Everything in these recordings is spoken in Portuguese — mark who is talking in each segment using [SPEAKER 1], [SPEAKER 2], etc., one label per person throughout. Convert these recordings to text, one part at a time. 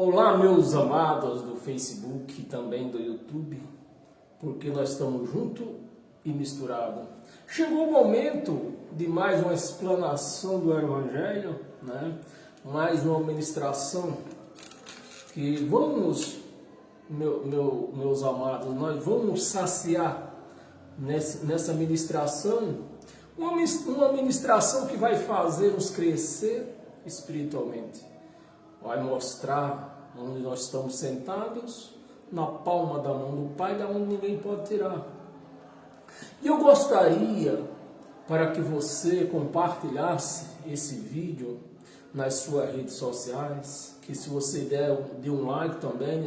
[SPEAKER 1] Olá, meus amados do Facebook e também do YouTube, porque nós estamos juntos e misturados. Chegou o momento de mais uma explanação do Evangelho, né? Mais uma ministração que vamos, meus amados, nós vamos saciar nessa ministração, uma ministração que vai fazer-nos crescer espiritualmente. Vai mostrar onde nós estamos sentados, na palma da mão do Pai, da onde ninguém pode tirar. E eu gostaria para que você compartilhasse esse vídeo nas suas redes sociais, que se você der um like também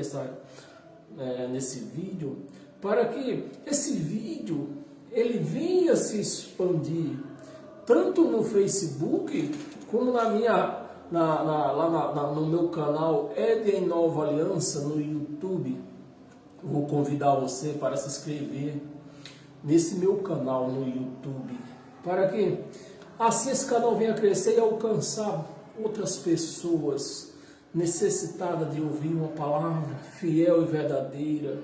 [SPEAKER 1] nesse vídeo, para que esse vídeo ele venha se expandir tanto no Facebook como no meu canal Éden Nova Aliança no YouTube. Vou convidar você para se inscrever nesse meu canal no YouTube, para que assim esse canal venha crescer e alcançar outras pessoas necessitadas de ouvir uma palavra fiel e verdadeira,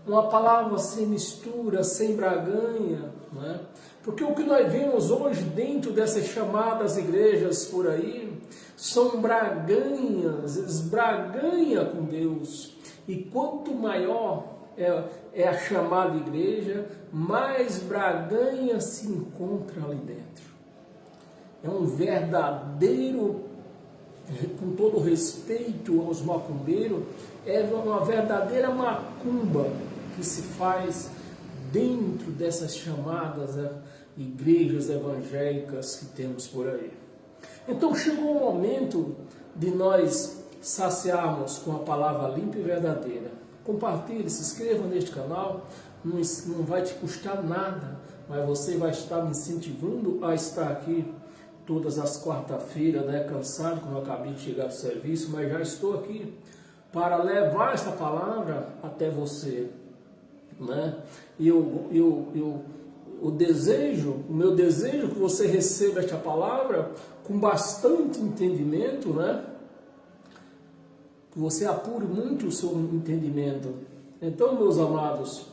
[SPEAKER 1] uma palavra sem mistura, sem braganha, né? Porque o que nós vemos hoje dentro dessas chamadas igrejas por aí são braganhas, esbraganha com Deus. E quanto maior é a chamada igreja, mais braganha se encontra ali dentro. É um verdadeiro, com todo respeito aos macumbeiros, é uma verdadeira macumba que se faz dentro dessas chamadas igrejas evangélicas que temos por aí. Então chegou o momento de nós saciarmos com a palavra limpa e verdadeira. Compartilhe, se inscreva neste canal, não vai te custar nada, mas você vai estar me incentivando a estar aqui todas as quarta-feiras, né? Cansado, como eu acabei de chegar do serviço, mas já estou aqui para levar essa palavra até você, né? E o meu desejo é que você receba esta palavra com bastante entendimento, né? Que você apure muito o seu entendimento. Então, meus amados,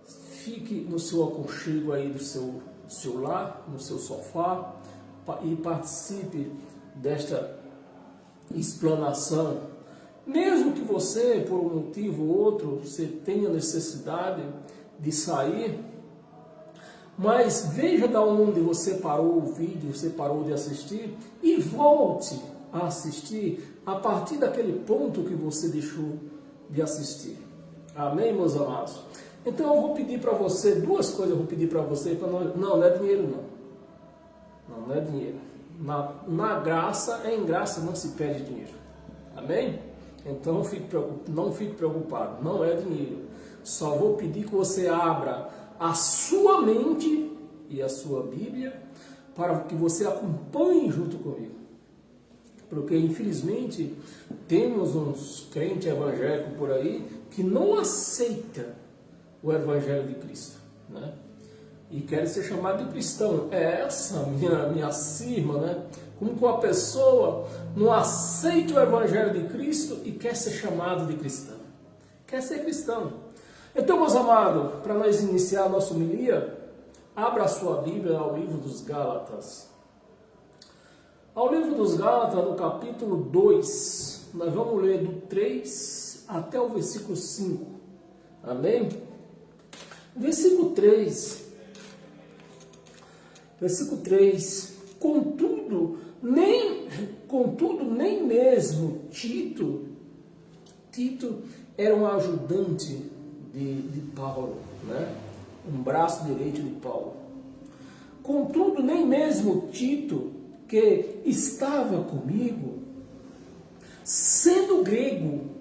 [SPEAKER 1] fique no seu aconchego aí do seu lar, no seu sofá, e participe desta explanação. Mesmo que você, por um motivo ou outro, você tenha necessidade de sair, mas veja da onde você parou o vídeo, você parou de assistir, e volte a assistir a partir daquele ponto que você deixou de assistir. Amém, meus amados? Então eu vou pedir para você, duas coisas eu vou pedir para você, não é dinheiro não. Não é dinheiro. Na graça, em graça não se pede dinheiro. Amém? Então não fique preocupado. Não é dinheiro. Só vou pedir que você abra a sua mente e a sua Bíblia para que você acompanhe junto comigo. Porque infelizmente temos uns crentes evangélicos por aí que não aceitam o Evangelho de Cristo, né? E querem ser chamados de cristão. É essa minha cisma, né? Como que uma pessoa não aceita o Evangelho de Cristo e quer ser chamado de cristão? Quer ser cristão. Então, meus amados, para nós iniciar a nossa homilia, abra a sua Bíblia ao livro dos Gálatas. Ao livro dos Gálatas, no capítulo 2, nós vamos ler do 3 até o versículo 5. Amém? Versículo 3. Versículo 3, contudo, nem mesmo Tito era um ajudante de Paulo, né? Um braço direito de Paulo. Contudo, nem mesmo Tito, que estava comigo, sendo grego.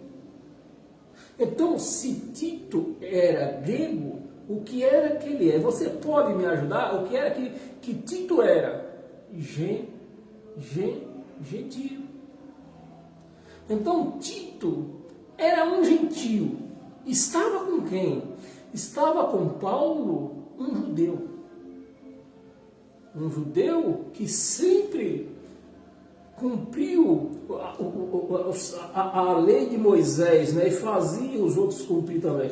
[SPEAKER 1] Então, se Tito era grego, o que era que ele é? Você pode me ajudar? O que era que Tito era? Gentio. Então Tito era um gentio. Estava com quem? Estava com Paulo, um judeu. Um judeu que sempre cumpriu a lei de Moisés, né, e fazia os outros cumprir também.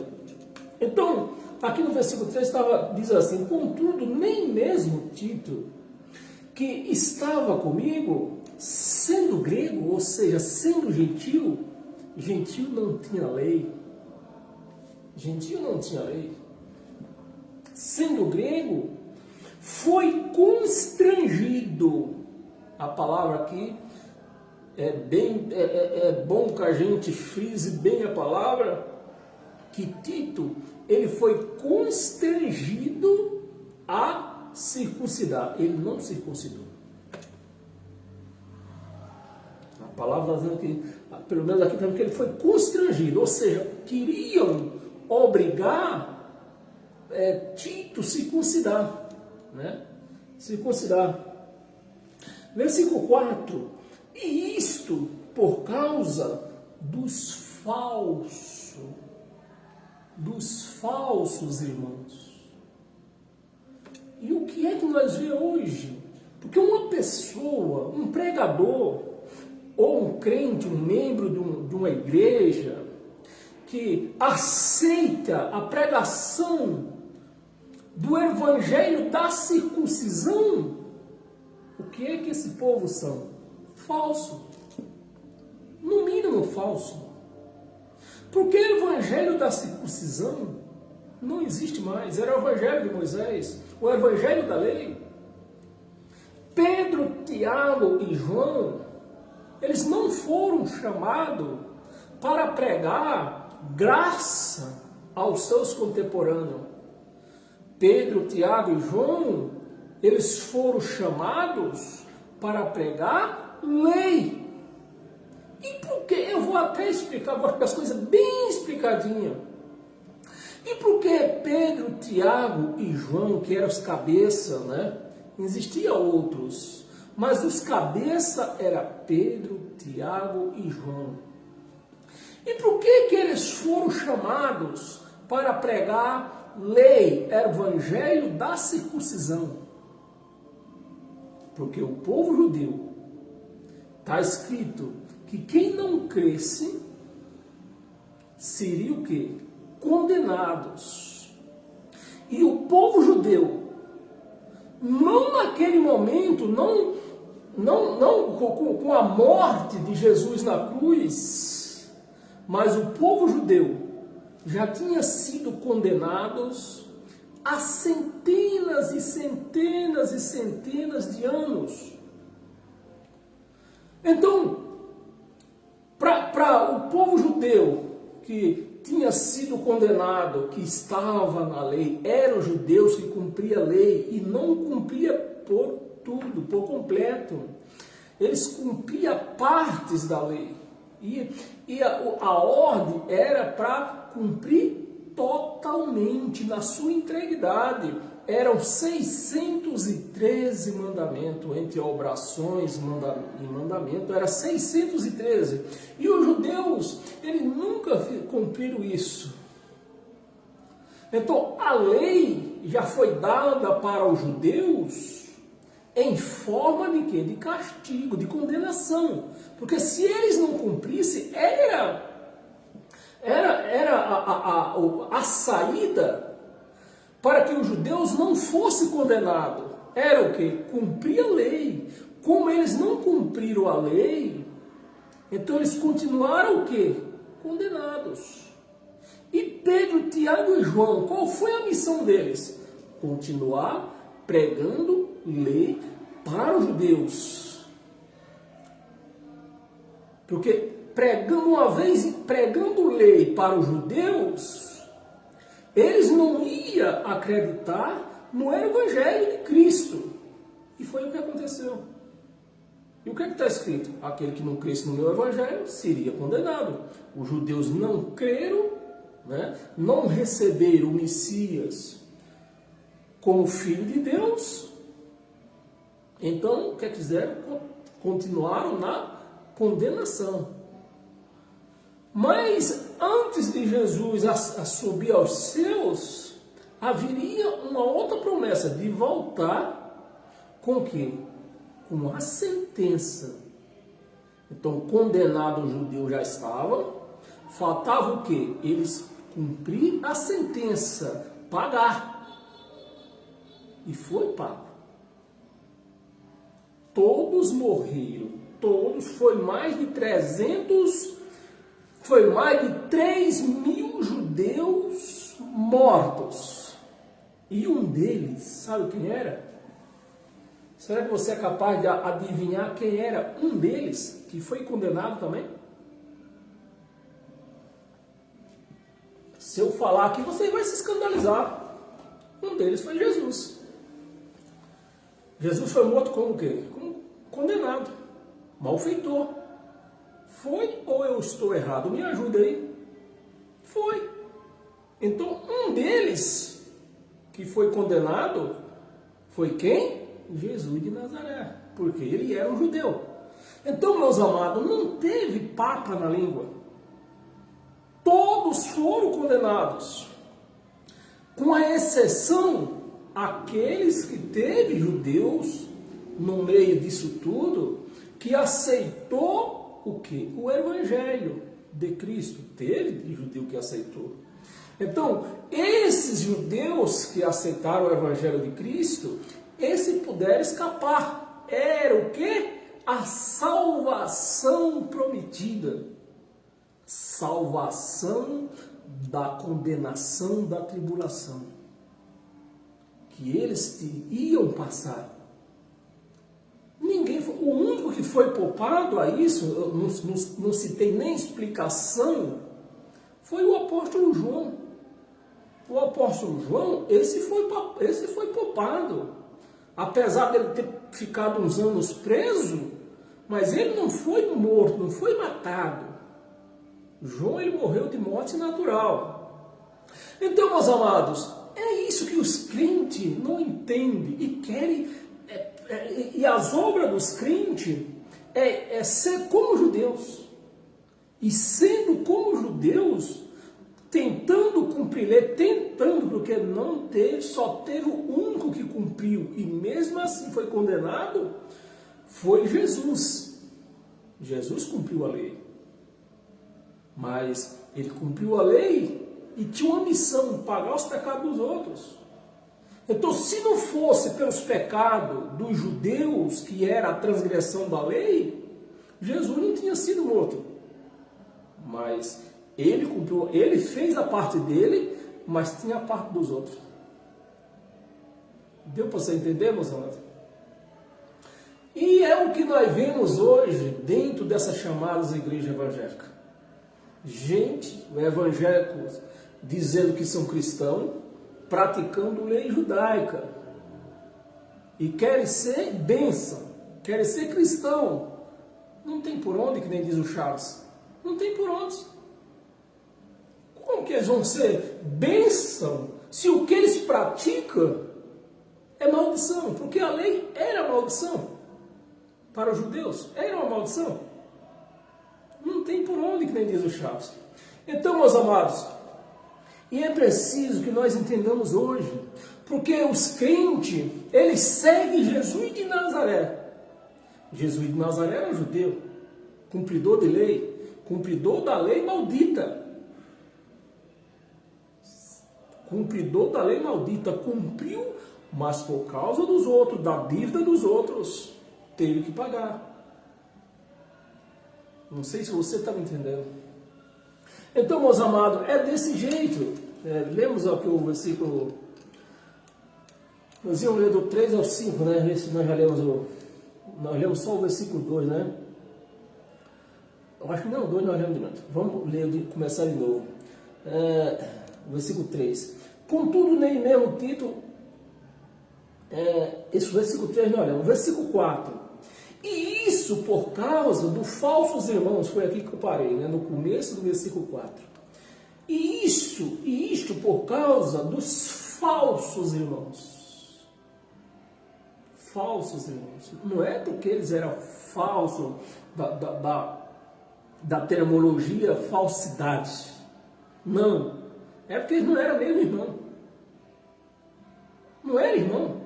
[SPEAKER 1] Então, aqui no versículo 3 diz assim: contudo, nem mesmo Tito, que estava comigo, sendo grego, ou seja, sendo gentil não tinha lei. Gentil não tinha lei. Sendo grego, foi constrangido. A palavra aqui é bom que a gente frise bem a palavra, que Tito, ele foi constrangido a circuncidar. Ele não circuncidou. A palavra dizendo que, pelo menos aqui também, que ele foi constrangido, ou seja, queriam obrigar Tito a circuncidar, né? Circuncidar. Versículo 4: e isto por causa dos falsos irmãos. E o que é que nós vemos hoje? Porque uma pessoa, um pregador, ou um crente, um membro de uma igreja, que aceita a pregação do evangelho da circuncisão, o que é que esse povo são? Falso. No mínimo falso. Porque o evangelho da circuncisão não existe mais. Era o evangelho de Moisés, o evangelho da lei. Pedro, Tiago e João, eles não foram chamados para pregar graça aos seus contemporâneos. Pedro, Tiago e João, eles foram chamados para pregar lei. E por que? Eu vou até explicar agora as coisas bem explicadinhas. E por que Pedro, Tiago e João, que eram os cabeças, né? Existiam outros, mas os cabeças eram Pedro, Tiago e João. E por que eles foram chamados para pregar lei, evangelho da circuncisão? Porque o povo judeu, está escrito que quem não cresce seria o quê? Condenados. E o povo judeu, não naquele momento, não com a morte de Jesus na cruz, mas o povo judeu já tinha sido condenados há centenas e centenas e centenas de anos. Então, para o povo judeu que tinha sido condenado, que estava na lei, eram judeus que cumpriam a lei e não cumpria por tudo, por completo. Eles cumpriam partes da lei. E a ordem era para cumprir totalmente, na sua integridade. Eram 613 mandamentos, entre orações e mandamento, era 613. E os judeus, eles nunca cumpriram isso. Então, a lei já foi dada para os judeus em forma de quê? De castigo, de condenação. Porque se eles não cumprissem, era a saída para que os judeus não fossem condenados. Era o quê? Cumprir a lei. Como eles não cumpriram a lei, então eles continuaram o quê? Condenados. E Pedro, Tiago e João, qual foi a missão deles? Continuar pregando lei para os judeus. Porque pregando lei para os judeus, eles não iam acreditar no evangelho de Cristo. E foi o que aconteceu. E o que está escrito? Aquele que não cresce no meu evangelho seria condenado. Os judeus não creram, né? Não receberam o Messias como filho de Deus. Então, o que fizeram? Continuaram na condenação. Mas antes de Jesus subir aos céus, haveria uma outra promessa de voltar com o quê? Com a sentença Então, condenado o judeu já estava. Faltava o quê? Eles cumprir a sentença, pagar. E foi pago. Todos morreram. Todos, foi mais de 3.000 judeus mortos. E um deles, sabe quem era? Será que você é capaz de adivinhar quem era um deles que foi condenado também? Se eu falar aqui, você vai se escandalizar. Um deles foi Jesus. Jesus foi morto como o quê? Como condenado, malfeitor. Foi ou eu estou errado? Me ajuda aí. Foi. Então, um deles que foi condenado foi quem? Jesus de Nazaré, porque ele era um judeu. Então, meus amados, não teve papa na língua. Todos foram condenados, com a exceção aqueles que teve judeus no meio disso tudo, que aceitou o quê? O evangelho de Cristo. Teve judeu que aceitou. Então, esses judeus que aceitaram o evangelho de Cristo, esses puderam escapar. Era o quê? A salvação prometida. Salvação da condenação da tribulação. Que eles iam passar. Ninguém foi, o único que foi poupado a isso, não se tem nem explicação, foi o apóstolo João. O apóstolo João, esse foi poupado. Apesar dele ter ficado uns anos preso, mas ele não foi morto, não foi matado. João, ele morreu de morte natural. Então, meus amados, é isso que os crentes não entendem e querem. E as obras dos crentes é ser como judeus. E sendo como judeus, tentando cumprir, porque não teve, só teve o único que cumpriu, e mesmo assim foi condenado, foi Jesus. Jesus cumpriu a lei. Mas ele cumpriu a lei e tinha uma missão, pagar os pecados dos outros. Então, se não fosse pelos pecados dos judeus, que era a transgressão da lei, Jesus não tinha sido morto. Mas ele cumpriu, ele fez a parte dele, mas tinha a parte dos outros. Deu para você entender, meus amados? E é o que nós vemos hoje dentro dessas chamadas igrejas evangélicas. Gente, evangélicos dizendo que são cristãos, praticando lei judaica. E querem ser bênção, querem ser cristão. Não tem por onde, que nem diz o Chaves. Não tem por onde. Como que eles vão ser bênção se o que eles praticam é maldição? Porque a lei era maldição. Para os judeus, era uma maldição. Não tem por onde, que nem diz o Chaves. Então, meus amados, e é preciso que nós entendamos hoje, porque os crentes, eles seguem Jesus de Nazaré. Jesus de Nazaré era judeu, cumpridor de lei, cumpridor da lei maldita. Cumpridor da lei maldita, cumpriu, mas por causa dos outros, da dívida dos outros, teve que pagar. Não sei se você está me entendendo. Então, meus amados, é desse jeito. Lemos aqui o versículo. Nós íamos ler do 3 ao 5, né? Nós já lemos nós lemos só o versículo 2, né? Eu acho que não, 2 nós lemos de novo. Vamos ler, começar de novo. O versículo 3. Contudo, nem mesmo Tito, esse versículo 3 nós lemos. Versículo 4. E isso por causa dos falsos irmãos, foi aqui que eu parei, né? No começo do versículo 4. E isto por causa dos falsos irmãos. Falsos irmãos. Não é porque eles eram falsos da terminologia falsidade. Não. É porque eles não eram mesmo irmão. Não era irmão.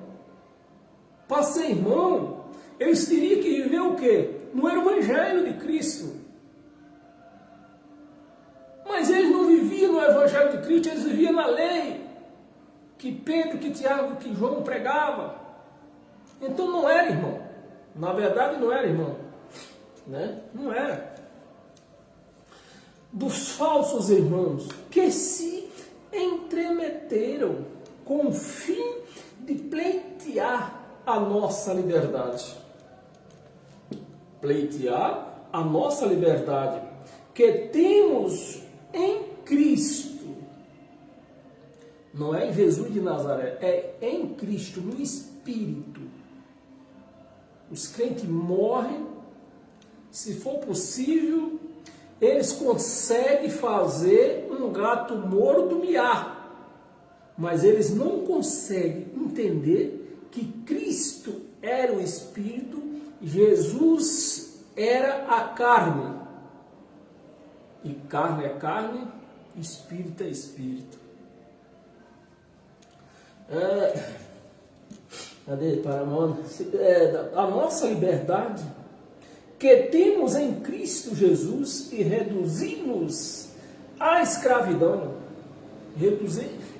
[SPEAKER 1] Para ser irmão, eles teriam que viver o quê? no Evangelho de Cristo. Mas eles não viviam no Evangelho de Cristo, eles viviam na lei que Pedro, que Tiago, que João pregava. Então não era irmão. Na verdade não era irmão. Né? Não era. Dos falsos irmãos que se entremeteram com o fim de pleitear a nossa liberdade. Pleitear a nossa liberdade que temos em Cristo. Não é em Jesus de Nazaré, é em Cristo, no Espírito. Os crentes morrem, se for possível, eles conseguem fazer um gato morto miar, mas eles não conseguem entender que Cristo era o Espírito, Jesus era a carne. E carne é carne, Espírito é Espírito. A nossa liberdade que temos em Cristo Jesus e reduzimos à escravidão.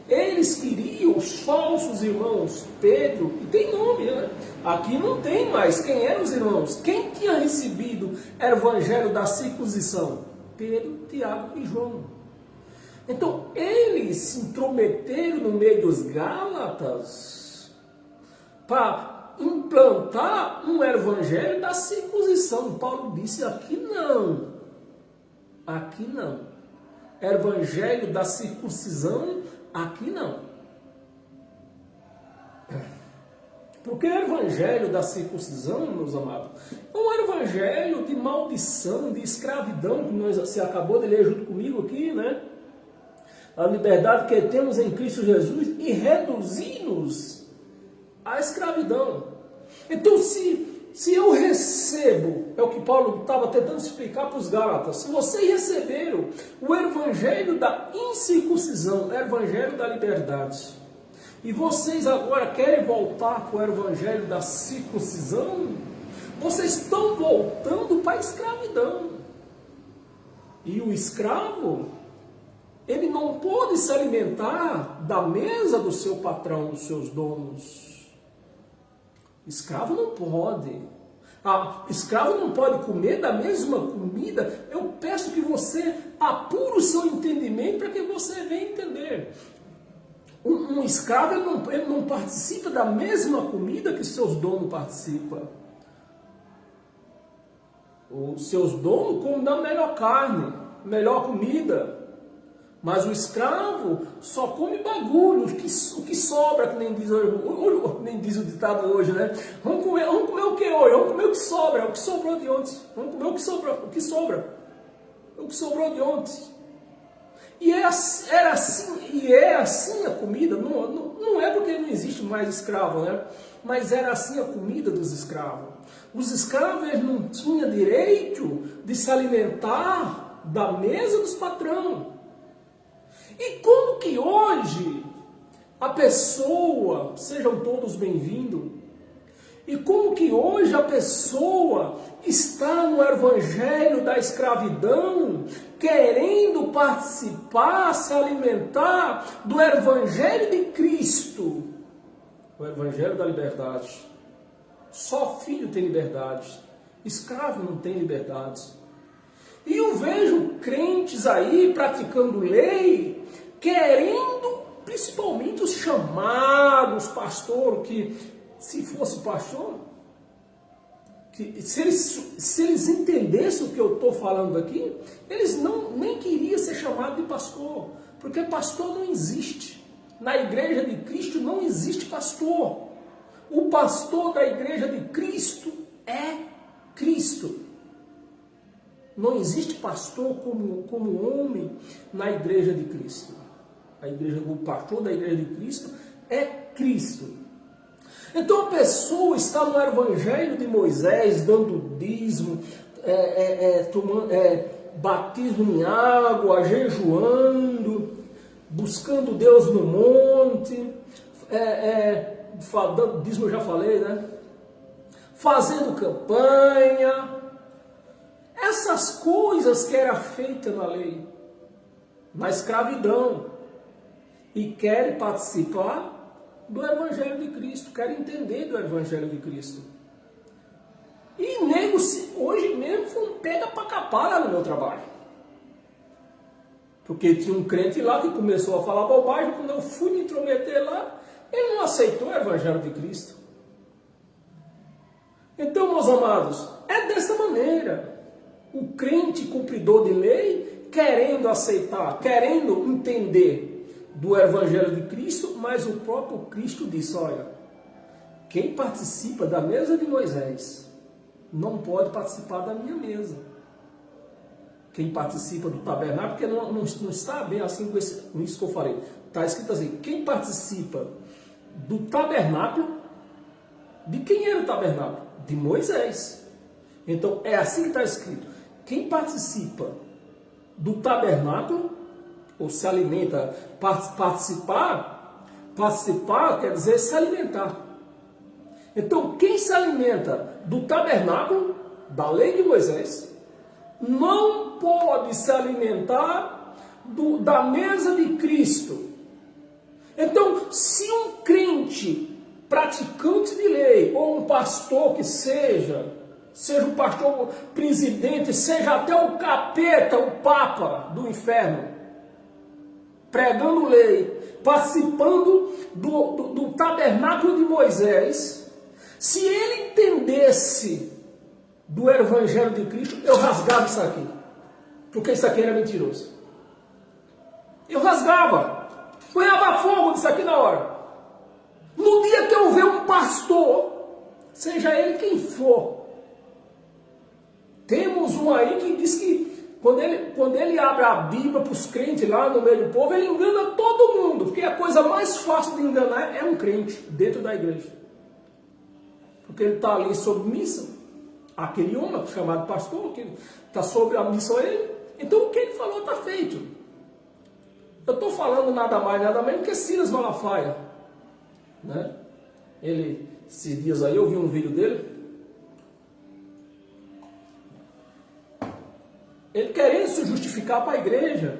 [SPEAKER 1] Eles queriam, os falsos irmãos, Pedro, e tem nome, né? Aqui não tem mais quem eram os irmãos. Quem tinha recebido o evangelho da circuncisão? Pedro, Tiago e João. Então, eles se intrometeram no meio dos Gálatas para implantar um evangelho da circuncisão. Paulo disse, aqui não. Aqui não. Evangelho da circuncisão, aqui não. Porque o evangelho da circuncisão, meus amados, é um evangelho de maldição, de escravidão, que você acabou de ler junto comigo aqui, né? A liberdade que temos em Cristo Jesus e reduzir-nos à escravidão. Então, se eu recebo, é o que Paulo estava tentando explicar para os Gálatas, se vocês receberam o evangelho da incircuncisão, o evangelho da liberdade, e vocês agora querem voltar para o evangelho da circuncisão, vocês estão voltando para a escravidão. E o escravo, ele não pode se alimentar da mesa do seu patrão, dos seus donos. Escravo não pode. Escravo não pode comer da mesma comida. Eu peço que você apure o seu entendimento para que você venha entender. Um escravo ele não participa da mesma comida que seus donos participam. Os seus donos comem da melhor carne, melhor comida. Mas o escravo só come bagulho, o que sobra, que nem diz o ditado hoje, né? Vamos comer o que hoje? Vamos comer o que sobra, é o que sobrou de ontem. Vamos comer o que sobra. O que sobrou de ontem. E é assim a comida, não é porque não existe mais escravo, né? Mas era assim a comida dos escravos. Os escravos eles não tinham direito de se alimentar da mesa dos patrões. E como que hoje a pessoa, sejam todos bem-vindos, e como que hoje a pessoa está no evangelho da escravidão, querendo participar, se alimentar do evangelho de Cristo, o evangelho da liberdade. Só filho tem liberdade, escravo não tem liberdade. E eu vejo crentes aí praticando lei, querendo, principalmente os chamados pastores, que se fosse pastor, que se eles entendessem o que eu estou falando aqui, eles nem queriam ser chamados de pastor, porque pastor não existe. Na igreja de Cristo não existe pastor. O pastor da igreja de Cristo é Cristo. Não existe pastor como homem na igreja de Cristo. O pastor da igreja de Cristo é Cristo. Então a pessoa está no evangelho de Moisés, dando dízimo, batismo em água, jejuando, buscando Deus no monte, dando dízimo eu já falei, né? Fazendo campanha, essas coisas que era feita na lei, na escravidão, e querem participar do Evangelho de Cristo, querem entender do Evangelho de Cristo. E nego, hoje mesmo foi um pega para capar lá no meu trabalho. Porque tinha um crente lá que começou a falar bobagem, quando eu fui me intrometer lá, ele não aceitou o Evangelho de Cristo. Então, meus amados, é dessa maneira. O crente cumpridor de lei, querendo aceitar, querendo entender do Evangelho de Cristo, mas o próprio Cristo disse, olha, quem participa da mesa de Moisés não pode participar da minha mesa. Quem participa do tabernáculo, porque não está bem assim com isso que eu falei. Está escrito assim, quem participa do tabernáculo, de quem era o tabernáculo? De Moisés. Então, é assim que está escrito. Quem participa do tabernáculo, ou se alimenta, participar quer dizer se alimentar. Então, quem se alimenta do tabernáculo, da lei de Moisés, não pode se alimentar da mesa de Cristo. Então, se um crente praticante de lei, ou um pastor que seja um pastor presidente, seja até o capeta, o papa do inferno, pregando lei, participando do tabernáculo de Moisés, se ele entendesse do Evangelho de Cristo, eu rasgava isso aqui, porque isso aqui era mentiroso. Eu rasgava, punhava fogo disso aqui na hora. No dia que eu ver um pastor, seja ele quem for, temos um aí que diz que quando ele abre a Bíblia para os crentes lá no meio do povo, ele engana todo mundo, porque a coisa mais fácil de enganar é um crente dentro da igreja. Porque ele está ali sob missa, aquele homem chamado pastor, que está sobre a missa ele, então o que ele falou está feito. Eu estou falando nada mais, nada menos que Silas Malafaia. Né? Esses dias aí eu vi um vídeo dele, ele querendo se justificar para a igreja,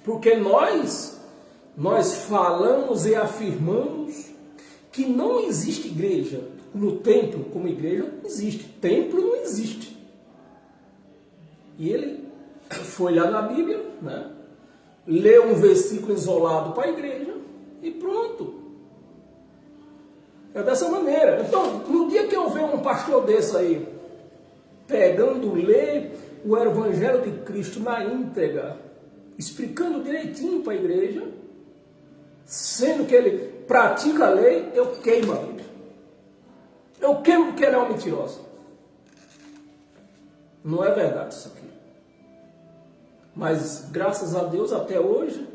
[SPEAKER 1] porque nós falamos e afirmamos que não existe igreja no templo como igreja, não existe, templo não existe. E ele foi lá na Bíblia, né? Leu um versículo isolado para a igreja e pronto. É dessa maneira. Então, no dia que eu ver um pastor desse aí, pegando, ler o Evangelho de Cristo na íntegra, explicando direitinho para a igreja, sendo que ele pratica a lei, eu queimo a Bíblia. Eu queimo porque ele é um mentiroso. Não é verdade isso aqui. Mas, graças a Deus, até hoje,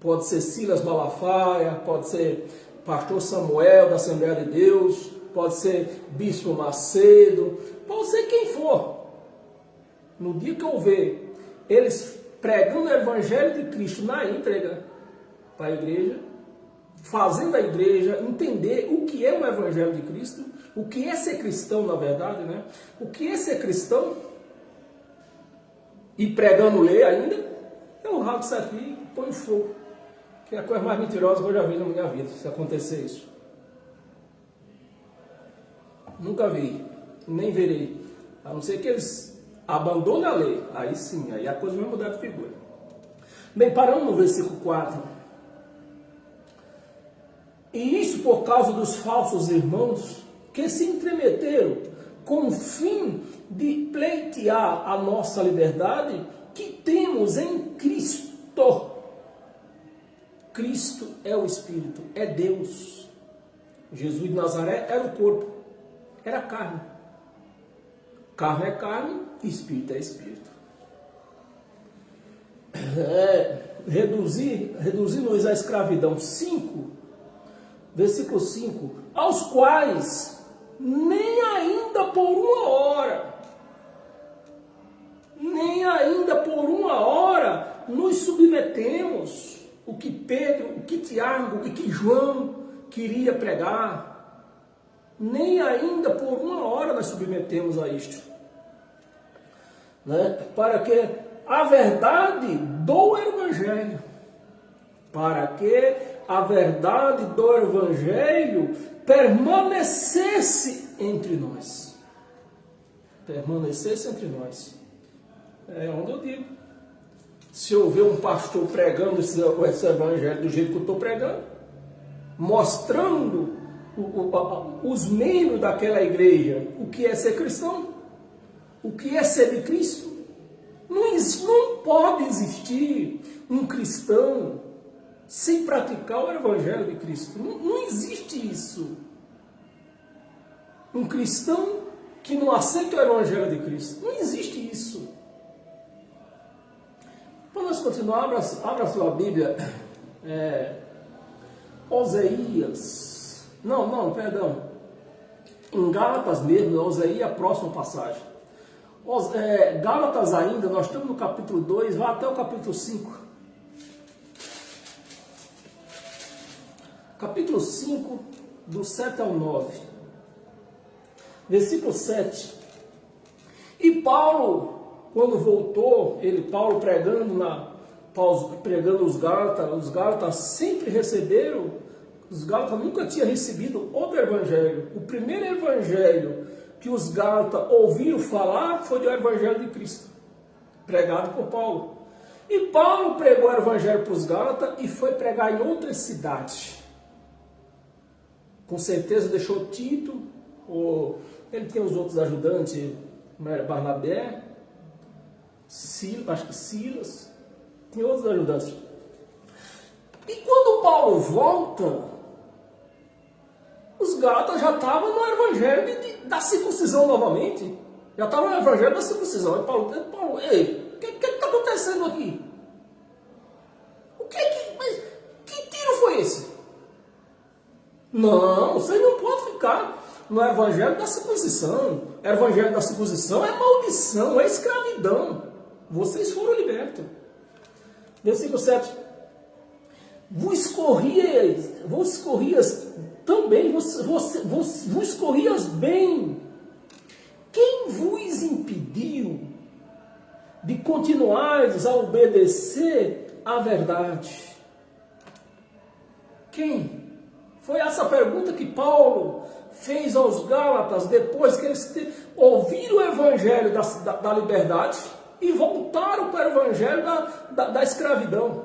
[SPEAKER 1] pode ser Silas Malafaia, pode ser pastor Samuel da Assembleia de Deus, pode ser Bispo Macedo, pode ser quem for. No dia que eu ver eles pregando o Evangelho de Cristo na íntegra para a igreja, fazendo a igreja entender o que é o Evangelho de Cristo, o que é ser cristão na verdade, né? O que é ser cristão, e pregando lei ainda, eu rasgo isso aqui e põe fogo. Que é a coisa mais mentirosa que eu já vi na minha vida, se acontecer isso. Nunca vi, nem verei. A não ser que eles abandonem a lei. Aí sim, aí a coisa vai mudar de figura. Bem, paramos no versículo 4. E isso por causa dos falsos irmãos que se entremeteram com o fim de pleitear a nossa liberdade que temos em Cristo. Cristo é o Espírito, é Deus. Jesus de Nazaré era o corpo, era a carne. Carne é carne, Espírito é Espírito. Reduzir-nos à escravidão. 5, versículo 5. Aos quais nem ainda por uma hora, nos submetemos. O que Pedro, o que Tiago, o que João queria pregar, nem ainda por uma hora nós submetemos a isto. né? Para que a verdade do Evangelho, para que a verdade do Evangelho permanecesse entre nós. Permanecesse entre nós. É onde eu digo. Se eu ver um pastor pregando esse Evangelho do jeito que eu estou pregando, mostrando os membros daquela igreja o que é ser cristão, o que é ser de Cristo, não pode existir um cristão sem praticar o Evangelho de Cristo. Não existe isso. Um cristão que não aceita o Evangelho de Cristo. Não existe isso. Para nós continuar, abra sua Bíblia. Oséias. Perdão. Em Gálatas mesmo, Oséias, a próxima passagem. Gálatas ainda, nós estamos no capítulo 2, vai até o capítulo 5. Capítulo 5, do 7 ao 9. Versículo 7. E Paulo, quando voltou, Paulo pregando os Gálatas sempre receberam, os Gálatas nunca tinham recebido outro evangelho. O primeiro evangelho que os Gálatas ouviram falar foi do Evangelho de Cristo, pregado por Paulo. E Paulo pregou o Evangelho para os Gálatas e foi pregar em outras cidades. Com certeza deixou Tito, ele tem os outros ajudantes, Barnabé, Silas, tem outros ajudantes. E quando Paulo volta, os Gálatas já estavam no Evangelho da circuncisão novamente. Já estavam no Evangelho da circuncisão. E Paulo, ei, o que está acontecendo aqui? Que tiro foi esse? Não, você não pode ficar no Evangelho da circuncisão. O Evangelho da circuncisão é maldição, é escravidão. Vocês foram libertos. Versículo 7. Vos corrias também, vos corrias bem. Quem vos impediu de continuares a obedecer à verdade? Quem? Foi essa pergunta que Paulo fez aos Gálatas depois que eles ouviram o Evangelho da liberdade e voltaram para o Evangelho da escravidão.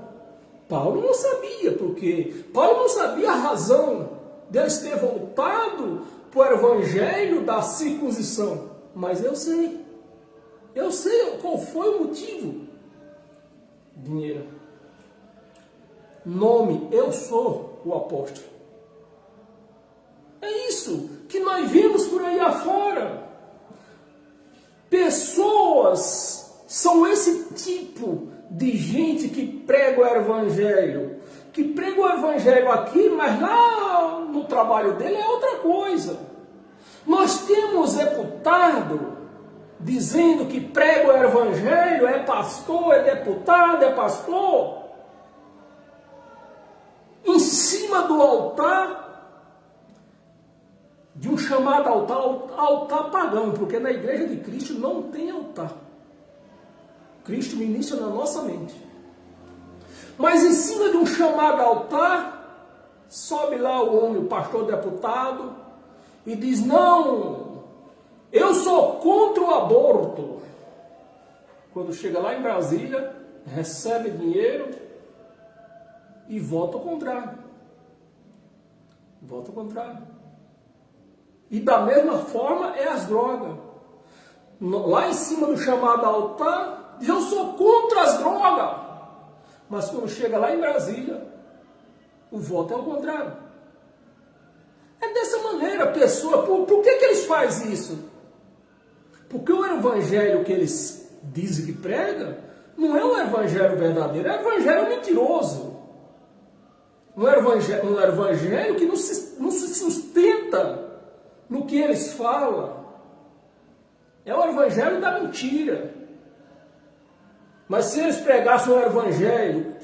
[SPEAKER 1] Paulo não sabia porque Paulo não sabia a razão deles ter voltado para o Evangelho da circuncisão. Mas eu sei qual foi o motivo. Dinheiro. Nome, eu sou o apóstolo. É isso que nós vimos por aí afora. Pessoas são esse tipo de gente que prega o Evangelho. Que prega o Evangelho aqui, mas lá no trabalho dele é outra coisa. Nós temos deputado dizendo que prega o Evangelho, é pastor, é deputado, é pastor. Em cima do altar, de um chamado altar pagão, porque na igreja de Cristo não tem altar. Cristo ministra na nossa mente. Mas em cima de um chamado altar, sobe lá o homem, o pastor deputado, e diz, não, eu sou contra o aborto. Quando chega lá em Brasília, recebe dinheiro e vota ao contrário. Vota ao contrário. E da mesma forma é as drogas. Lá em cima do chamado altar, diz, eu sou contra as drogas. Mas quando chega lá em Brasília, o voto é ao contrário. É dessa maneira a pessoa. Por que eles fazem isso? Porque o evangelho que eles dizem que pregam não é um evangelho verdadeiro, é um evangelho mentiroso. Um evangelho que não se sustenta no que eles falam. É o evangelho da mentira. Mas se eles pregassem um evangelho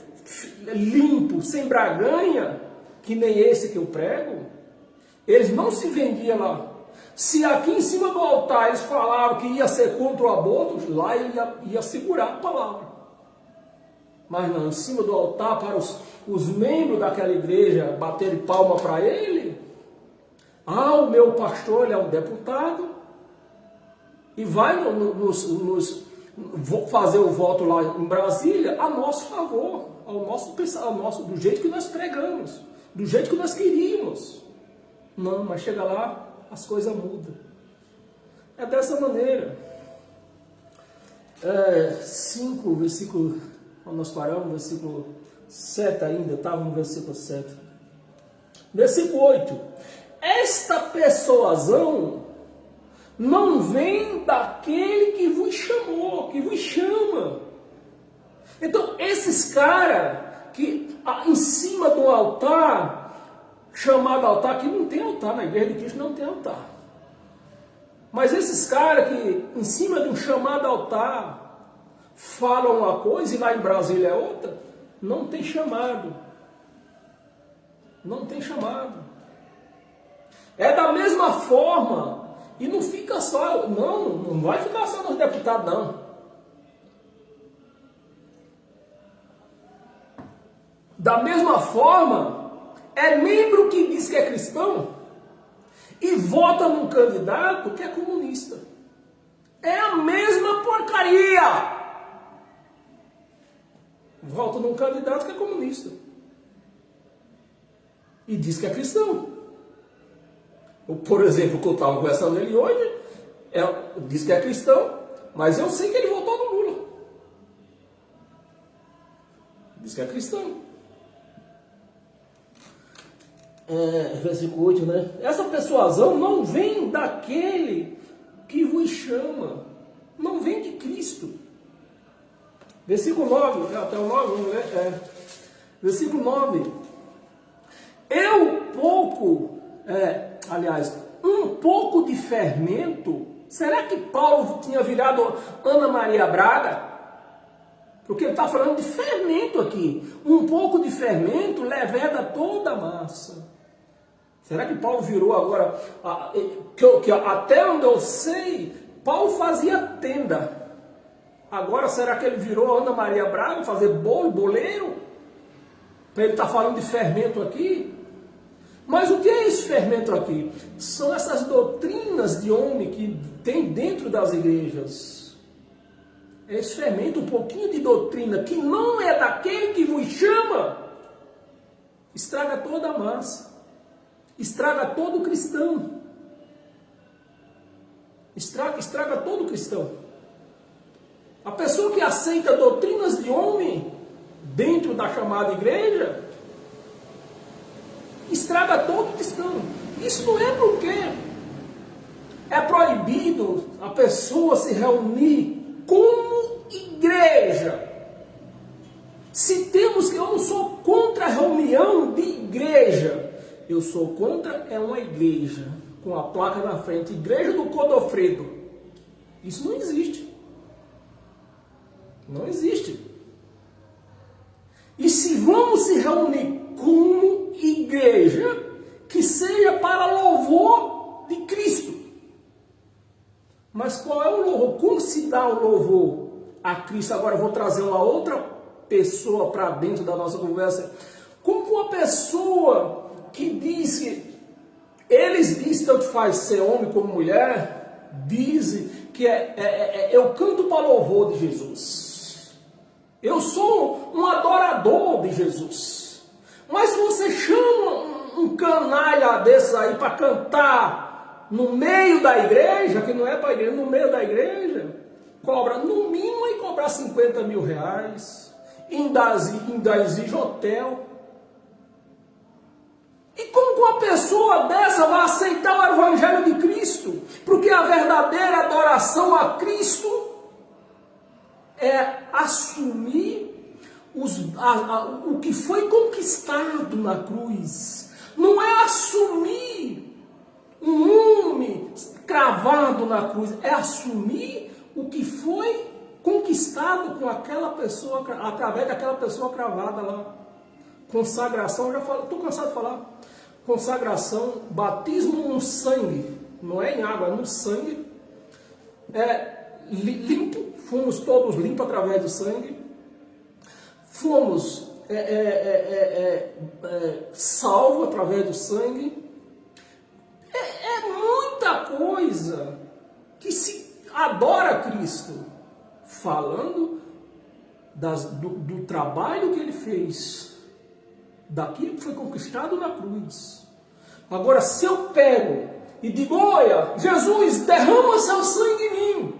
[SPEAKER 1] limpo, sem braganha, que nem esse que eu prego, eles não se vendiam lá. Se aqui em cima do altar eles falaram que ia ser contra o aborto, lá ele ia segurar a palavra. Mas não, em cima do altar, para os membros daquela igreja baterem palma para ele. Ah, o meu pastor, ele é um deputado. E vai fazer o voto lá em Brasília a nosso favor, do jeito que nós pregamos, do jeito que nós queríamos. Não, mas chega lá, as coisas mudam. É dessa maneira. 5, versículo, quando nós paramos, versículo 7 ainda, estava no versículo 7. Versículo 8. Esta persuasão não vem daquele que vos chamou, que vos chama. Então, esses caras que em cima do altar, chamado altar, que não tem altar, na igreja de Cristo não tem altar. Mas esses caras que em cima de um chamado altar falam uma coisa e lá em Brasília é outra, não tem chamado. Não tem chamado. É da mesma forma. E não fica só, não vai ficar só nos deputados, não. Da mesma forma, é membro que diz que é cristão e vota num candidato que é comunista. É a mesma porcaria. Vota num candidato que é comunista e diz que é cristão. Por exemplo, que eu estava conversando ele hoje, diz que é cristão, mas eu sei que ele votou no Lula. Diz que é cristão. Versículo 8, né? Essa persuasão não vem daquele que vos chama, não vem de Cristo. Versículo 9, até o 9, vamos ler. Versículo 9. Um pouco de fermento. Será que Paulo tinha virado Ana Maria Braga? Porque ele está falando de fermento aqui. Um pouco de fermento leveda toda a massa. Será que Paulo virou agora? Até onde eu sei, Paulo fazia tenda. Agora será que ele virou Ana Maria Braga, fazer boleiro? Para ele estar falando de fermento aqui? Mas o que é esse fermento aqui? São essas doutrinas de homem que tem dentro das igrejas. Esse fermento, um pouquinho de doutrina que não é daquele que vos chama, estraga toda a massa. Estraga todo cristão. Estraga todo cristão. A pessoa que aceita doutrinas de homem dentro da chamada igreja, estraga todo cristão. Isso não é porque é proibido a pessoa se reunir como igreja. Se temos que, eu não sou contra a reunião de igreja, eu sou contra uma igreja com a placa na frente, Igreja do Codofredo. Isso não existe. Não existe. E se vamos se reunir como igreja, que seja para louvor de Cristo. Mas qual é o louvor? Como se dá o louvor a Cristo? Agora eu vou trazer uma outra pessoa para dentro da nossa conversa. Como uma pessoa que diz que eles dizem, tanto faz ser homem como mulher, dizem que eu canto para louvor de Jesus. Eu sou um adorador de Jesus. Mas se você chama um canalha desses aí para cantar no meio da igreja, que não é para a igreja, no meio da igreja, cobra, no mínimo, vai cobrar 50 mil reais, ainda exige hotel. E como que uma pessoa dessa vai aceitar o Evangelho de Cristo? Porque a verdadeira adoração a Cristo é assumir o que foi conquistado na cruz. Não é assumir um homem cravado na cruz, é assumir o que foi conquistado com aquela pessoa, através daquela pessoa cravada lá. Consagração, já falo, estou cansado de falar. Consagração, batismo no sangue. não é em água, é no sangue. Limpo, fomos todos limpos através do sangue. Fomos salvos através do sangue. É muita coisa que se adora Cristo, falando do trabalho que ele fez, daquilo que foi conquistado na cruz. Agora, se eu pego e digo, olha, Jesus, derrama seu sangue em mim.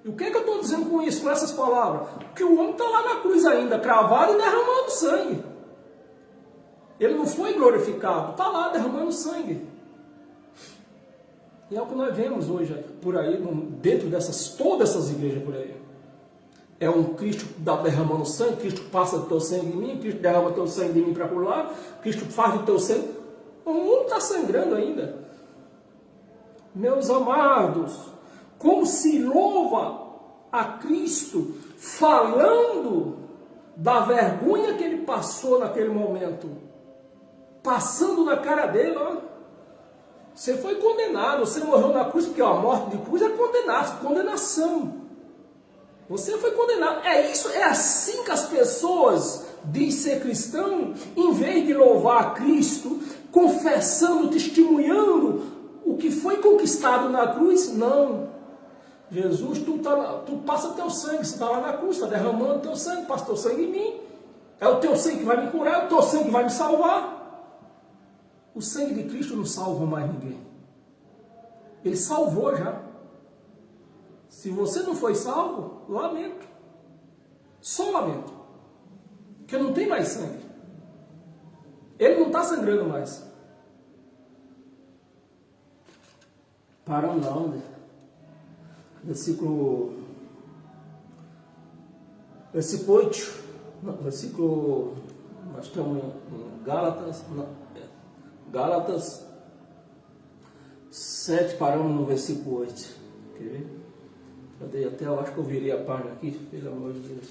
[SPEAKER 1] E o que é que eu estou dizendo com isso, com essas palavras? Que o homem está lá na cruz ainda, cravado e derramando sangue. Ele não foi glorificado, está lá derramando sangue. E é o que nós vemos hoje por aí, dentro todas essas igrejas por aí. É um Cristo derramando sangue, Cristo passa do teu sangue em mim, Cristo derrama teu sangue de mim para por lá, Cristo faz do teu sangue. O mundo está sangrando ainda. Meus amados, como se louva a Cristo falando da vergonha que ele passou naquele momento, passando na cara dele, ó. Você foi condenado, você morreu na cruz, porque a morte de cruz é condenação. Você foi condenado. É assim que as pessoas dizem ser cristão, em vez de louvar a Cristo, confessando, testemunhando o que foi conquistado na cruz. Não. Jesus, tu passa teu sangue, você está lá na cruz, está derramando teu sangue, passa teu sangue em mim. É o teu sangue que vai me curar, é o teu sangue que vai me salvar. O sangue de Cristo não salva mais ninguém. Ele salvou já. Se você não foi salvo, lamento. Só lamento. Porque não tem mais sangue. Ele não está sangrando mais. Paramos na onda. Versículo 8. Versículo. Nós estamos em Gálatas. Gálatas 7, paramos no versículo 8. Quer ver? Eu acho que eu virei a página aqui, pelo amor de Deus.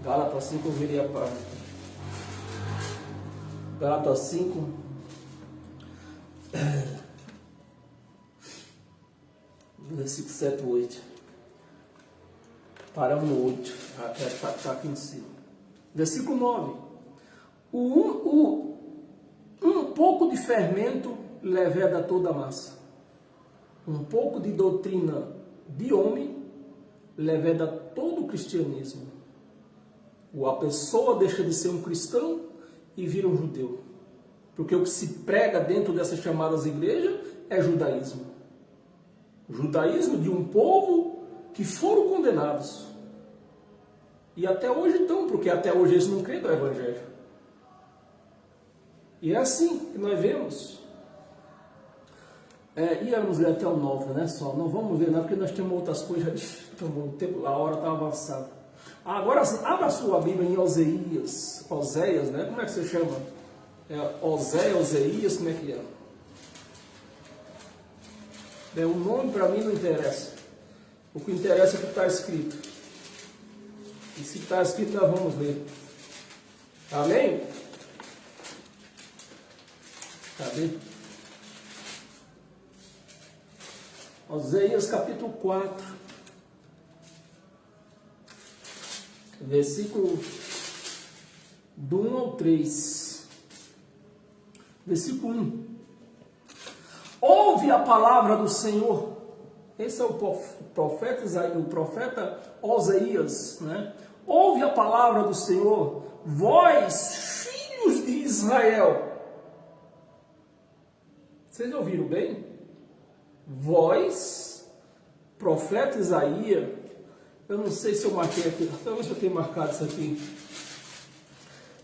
[SPEAKER 1] Gálatas 5, eu virei a página. Gálatas 5. Versículo 7 e 8. Paramos no 8. Está aqui em cima. Versículo 9. Um pouco de fermento leveda toda a massa. Um pouco de doutrina de homem leveda todo o cristianismo. A pessoa deixa de ser um cristão e vira um judeu. Porque o que se prega dentro dessas chamadas igrejas é judaísmo. Judaísmo de um povo que foram condenados. E até hoje estão, porque até hoje eles não creem no Evangelho. E é assim que nós vemos. Íamos ler até o 9, né? Só não vamos ler nada, porque nós temos outras coisas. A hora está avançada. Agora, abra a sua Bíblia em Oséias, né? Como é que você chama? Oséias, como é que é? O nome para mim não interessa. O que interessa é o que está escrito. E se está escrito, nós vamos ler. Amém? Cadê? Oséias capítulo 4, versículo do 1 ao 3. Versículo 1. Ouve a palavra do Senhor. Esse é o profeta Oséias, né? Ouve a palavra do Senhor, vós, filhos de Israel. Vocês ouviram bem? Vós, profeta Isaías, eu não sei se eu marquei aqui, talvez eu tenha marcado isso aqui.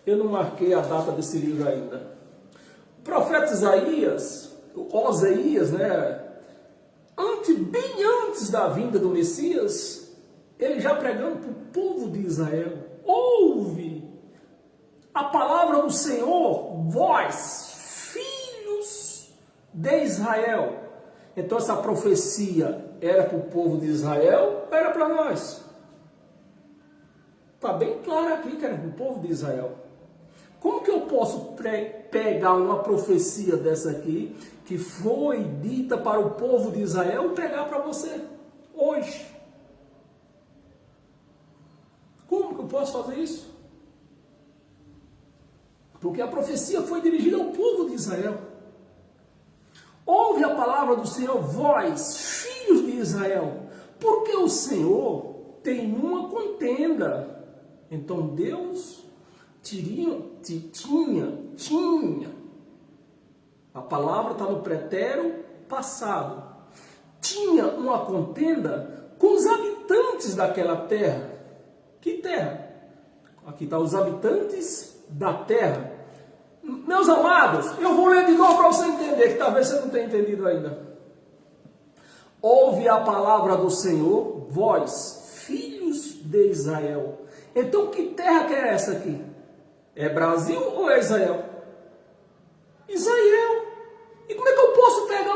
[SPEAKER 1] Eu não marquei a data desse livro ainda. O profeta Isaías, Oséias, né? Bem antes da vinda do Messias, ele já pregando para o povo de Israel: ouve a palavra do Senhor, vós, filhos de Israel. Então essa profecia era para o povo de Israel, era para nós. Está bem claro aqui que era para o povo de Israel. Como que eu posso pegar uma profecia dessa aqui, que foi dita para o povo de Israel, e pregar para você hoje? Como que eu posso fazer isso? Porque a profecia foi dirigida ao povo de Israel. Ouve a palavra do Senhor, vós, filhos de Israel, porque o Senhor tem uma contenda. Então Deus tinha. A palavra está no pretérito passado. Tinha uma contenda com os habitantes daquela terra. Que terra? Aqui está os habitantes da terra. Meus amados, eu vou ler de novo para você entender, que talvez você não tenha entendido ainda. Ouve a palavra do Senhor, vós, filhos de Israel. Então, que terra que é essa aqui? É Brasil ou é Israel? Israel. E como é que eu posso pegar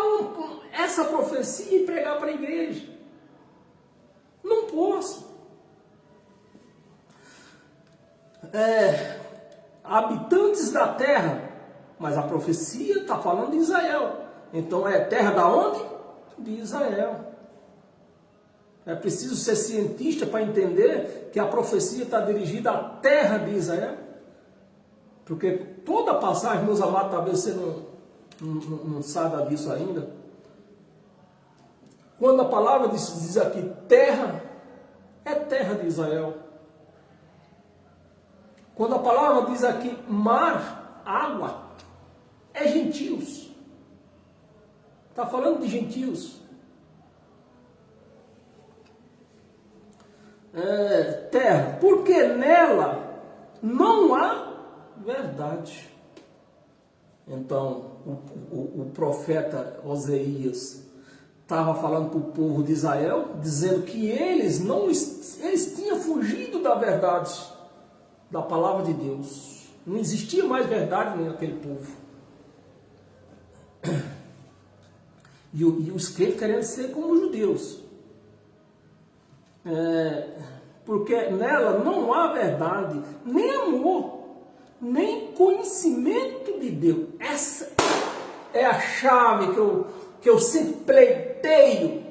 [SPEAKER 1] essa profecia e pregar para a igreja? Não posso. Habitantes da terra, mas a profecia está falando de Israel. Então é terra da onde? De Israel. É preciso ser cientista para entender que a profecia está dirigida à terra de Israel. Porque toda a passagem, meus amados, talvez você não saiba disso ainda. Quando a palavra diz aqui terra, é terra de Israel. Quando a palavra diz aqui mar, água, é gentios. Está falando de gentios. Terra, porque nela não há verdade. Então, o profeta Oséias estava falando para o povo de Israel, dizendo que eles tinham fugido da verdade, da palavra de Deus. Não existia mais verdade naquele povo. E os crentes querendo ser como os judeus. Porque nela não há verdade, nem amor, nem conhecimento de Deus. Essa é a chave que eu sempre pleiteio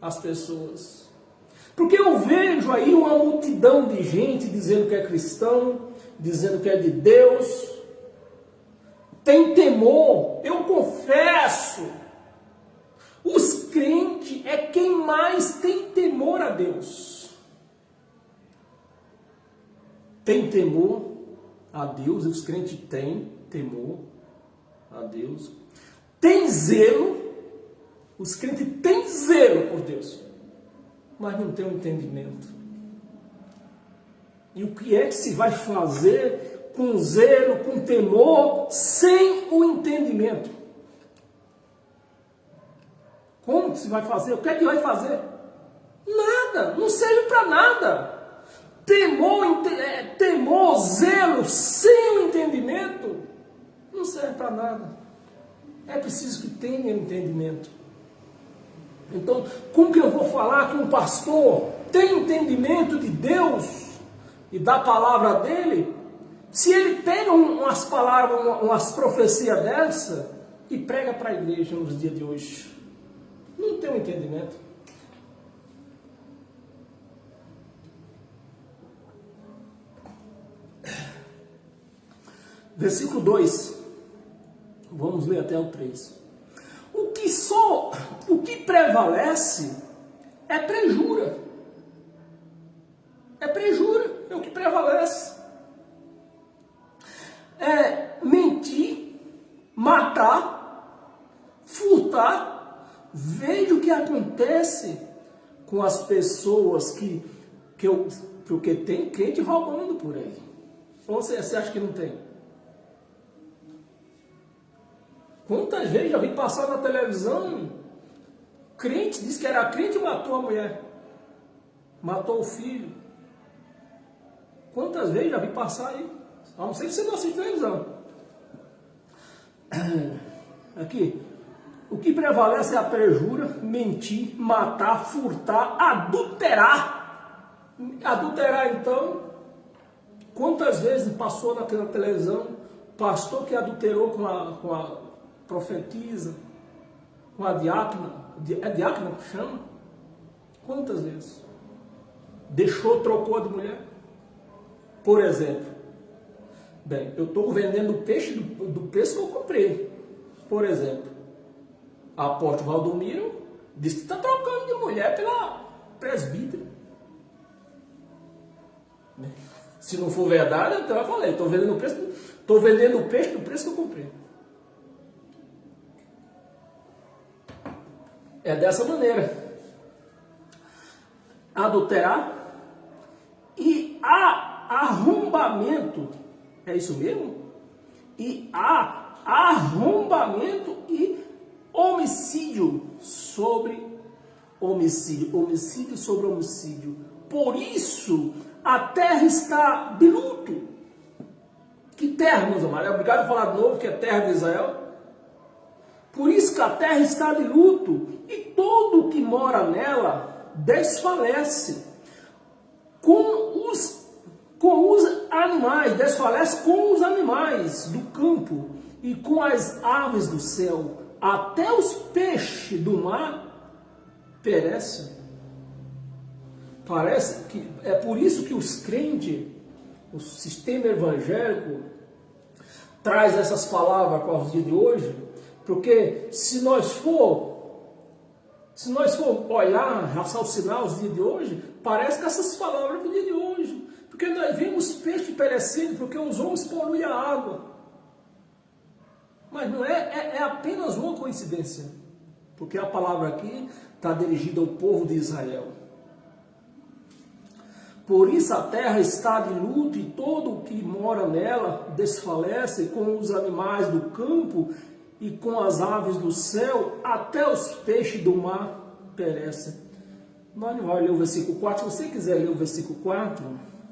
[SPEAKER 1] às pessoas. Porque eu vejo aí uma multidão de gente dizendo que é cristão, dizendo que é de Deus, tem temor. Eu confesso, os crentes é quem mais tem temor a Deus. Tem temor a Deus, os crentes têm temor a Deus. Tem zelo, os crentes têm zelo por Deus, mas não tem um entendimento. E o que é que se vai fazer com zelo, com temor, sem o entendimento? Como que se vai fazer? O que é que vai fazer? Nada, não serve para nada. Temor, zelo, sem o entendimento, não serve para nada. É preciso que tenha entendimento. Então, como que eu vou falar que um pastor tem entendimento de Deus e da palavra dele, se ele pega umas palavras, umas profecias dessa e prega para a igreja nos dias de hoje? Não tem um entendimento. Versículo 2. Vamos ler até o 3. O que prevalece é prejura. É prejura, é o que prevalece. É mentir, matar, furtar. Veja o que acontece com as pessoas porque tem crente roubando por aí. Ou você acha que não tem? Quantas vezes já vi passar na televisão, crente, disse que era crente e matou a mulher, matou o filho. Quantas vezes já vi passar aí? A não ser que você não assiste televisão. Aqui, o que prevalece é a perjura, mentir, matar, furtar, adulterar. Adulterar, então, Quantas vezes passou naquela televisão, pastor que adulterou com a profetisa, com a diácona, é diácona que chama? Quantas vezes? Trocou de mulher? Por exemplo, bem, eu estou vendendo o peixe do preço que eu comprei. Por exemplo, a apóstolo Valdomiro disse que está trocando de mulher pela presbítera. Se não for verdade, então eu falei, estou vendendo o peixe do preço que eu comprei. É dessa maneira. Adulterar e arrombamento, é isso mesmo? E arrombamento e homicídio sobre homicídio. Por isso a terra está de luto. Que terra, meus amados? É obrigado a falar de novo que é terra de Israel. Por isso que a terra está de luto e todo o que mora nela desfalece com os animais, desfalece com os animais do campo e com as aves do céu, até os peixes do mar perecem. Parece que é por isso que os crentes, o sistema evangélico, traz essas palavras para os dias de hoje, porque se nós for olhar, raciocinar os dias de hoje, parece que essas palavras para o dia de hoje. Porque nós vemos peixe perecendo, porque os homens poluem a água. Mas não é apenas uma coincidência. Porque a palavra aqui está dirigida ao povo de Israel. Por isso a terra está de luto e todo o que mora nela desfalece, com os animais do campo e com as aves do céu, até os peixes do mar perecem. Nós não vamos ler o versículo 4. Se você quiser ler o versículo 4,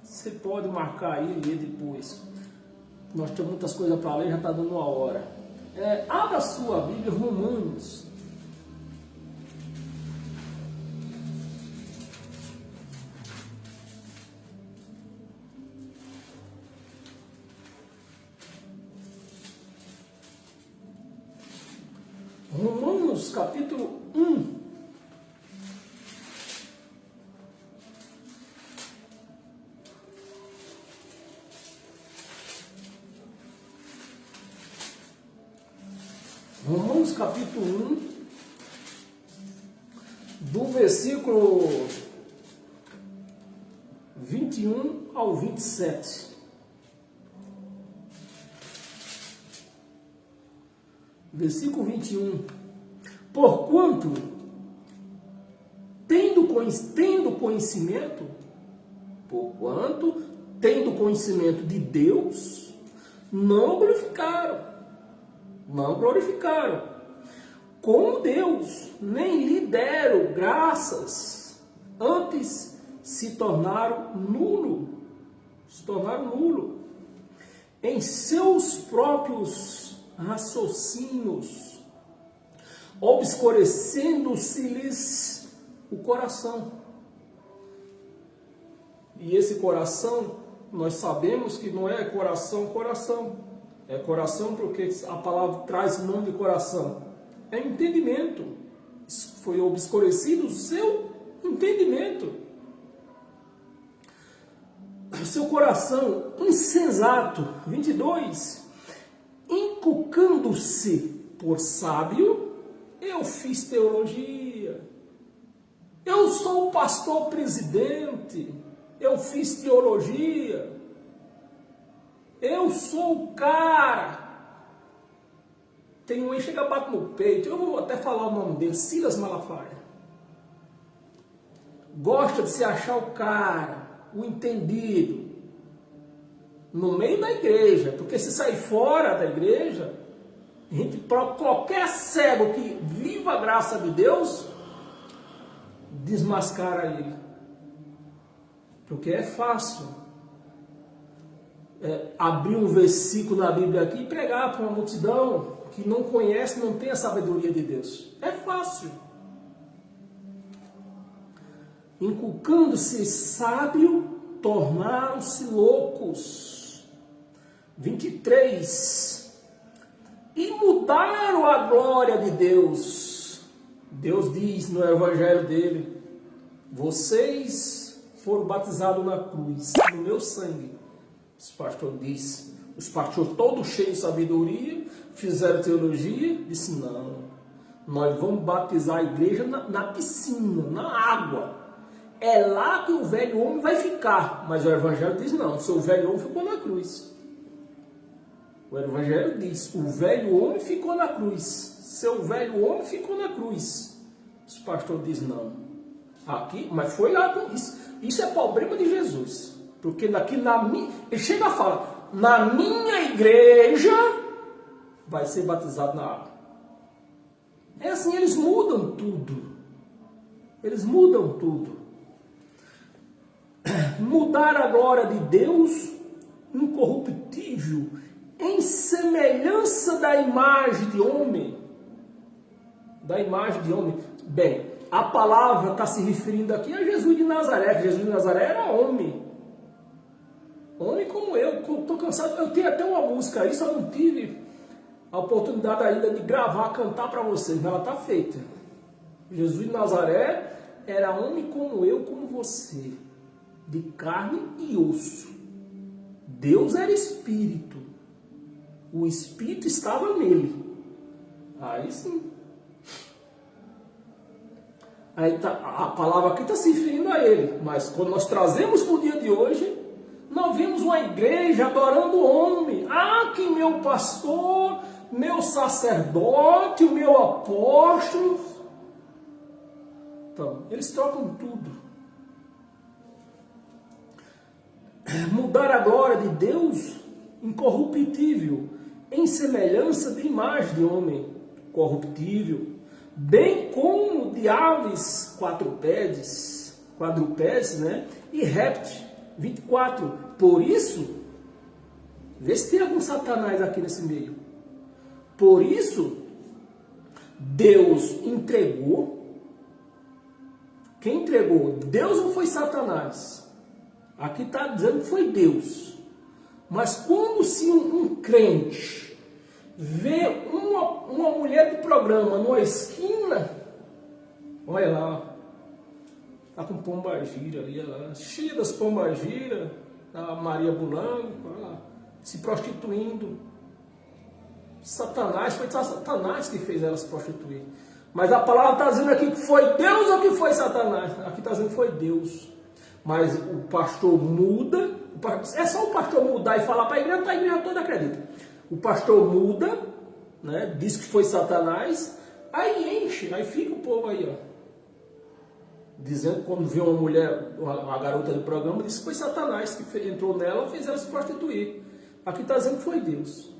[SPEAKER 1] você pode marcar aí e ler depois. Nós temos muitas coisas para ler, já está dando uma hora. Abra a sua Bíblia, Romanos. Romanos capítulo 1. Romanos capítulo 1, do versículo 21 ao 27. Versículo 21. Porquanto, tendo conhecimento de Deus, não glorificaram como Deus, nem lhe deram graças, antes se tornaram nulo em seus próprios raciocínios, obscurecendo-se-lhes o coração. E esse coração, nós sabemos que não é coração. É coração porque a palavra traz o nome de coração. É entendimento. Foi obscurecido o seu entendimento. O seu coração insensato. 22. Inculcando-se por sábio, eu fiz teologia. Eu sou o pastor presidente. Eu fiz teologia. Eu sou o cara. Tem um aí que chega, bate no peito. Eu vou até falar o nome dele, Silas Malafaia. Gosta de se achar o cara, o entendido, no meio da igreja. Porque se sair fora da igreja, a gente, para qualquer cego que viva a graça de Deus, desmascara ele. Porque é fácil abrir um versículo na Bíblia aqui e pregar para uma multidão que não conhece, não tem a sabedoria de Deus. É fácil. Inculcando-se sábio tornaram-se loucos. 23. E mudaram a glória de Deus. Deus diz no evangelho dele: vocês foram batizados na cruz, no meu sangue. Os pastores disse, os pastores todos cheios de sabedoria, fizeram teologia, disse: não, nós vamos batizar a igreja na piscina, na água. É lá que o velho homem vai ficar. Mas o evangelho diz: não, seu velho homem ficou na cruz. O evangelho diz: o velho homem ficou na cruz. Seu velho homem ficou na cruz. Os pastores dizem: não. Aqui, mas foi lá com isso. Isso é problema de Jesus. Porque daqui ele chega a falar: na minha igreja vai ser batizado na água. É assim, eles mudam tudo. Eles mudam tudo. Mudar a glória de Deus, incorruptível, em semelhança da imagem de homem. Da imagem de homem. Bem, a palavra está se referindo aqui a Jesus de Nazaré. Jesus de Nazaré era homem. Homem como eu. Estou cansado. Eu tenho até uma música aí, só não tive a oportunidade ainda de gravar, cantar para vocês. Mas ela está feita. Jesus de Nazaré era homem como eu, como você. De carne e osso. Deus era espírito. O espírito estava nele. Aí sim. Aí tá, a palavra aqui está se referindo a ele. Mas quando nós trazemos para o dia de hoje, nós vemos uma igreja adorando o homem. Ah, que meu pastor, meu sacerdote, o meu apóstolo. Então, eles trocam tudo. Mudar a glória de Deus, incorruptível, em semelhança de imagem de homem, corruptível, bem como de aves quadrupédes, né? E répteis. 24. Por isso, vê se tem algum satanás aqui nesse meio. Por isso, Deus entregou. Quem entregou? Deus ou foi Satanás? Aqui está dizendo que foi Deus. Mas quando se um crente vê uma mulher de programa numa esquina, olha lá, está com pombagira ali, ela, cheia das pombagiras, a Maria Bulango, se prostituindo. Satanás, foi Satanás que fez ela se prostituir. Mas a palavra está dizendo aqui que foi Deus ou que foi Satanás? Aqui está dizendo que foi Deus. Mas o pastor muda, é só o pastor mudar e falar para a igreja toda acredita. O pastor muda, né, diz que foi Satanás, aí enche, aí fica o povo aí, ó. Dizendo que quando vê uma mulher, uma garota do programa, diz que foi Satanás que entrou nela e fez ela se prostituir. Aqui está dizendo que foi Deus.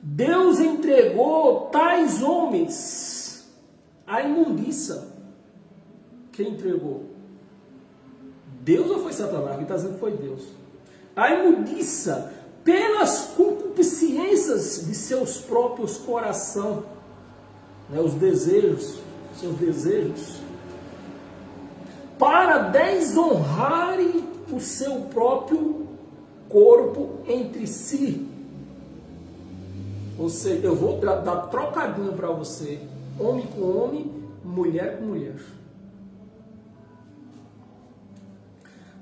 [SPEAKER 1] Deus entregou tais homens à imundícia. Quem entregou? Deus ou foi Satanás? Aqui está dizendo que foi Deus. A imundícia pelas concupiscências de seus próprios corações, né, os desejos, seus desejos, para desonrarem o seu próprio corpo entre si. Ou seja, eu vou dar trocadinho para você, homem com homem, mulher com mulher.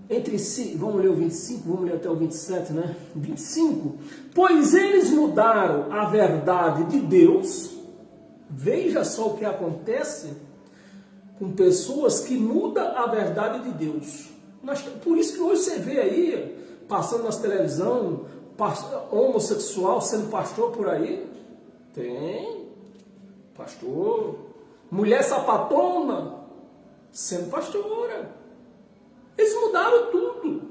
[SPEAKER 1] Entre si, vamos ler o 25, vamos ler até o 27, né? 25. Pois eles mudaram a verdade de Deus. Veja só o que acontece com pessoas que mudam a verdade de Deus. Por isso que hoje você vê aí, passando nas televisão, homossexual sendo pastor por aí. Tem. Pastor. Mulher sapatona sendo pastora. Eles mudaram tudo.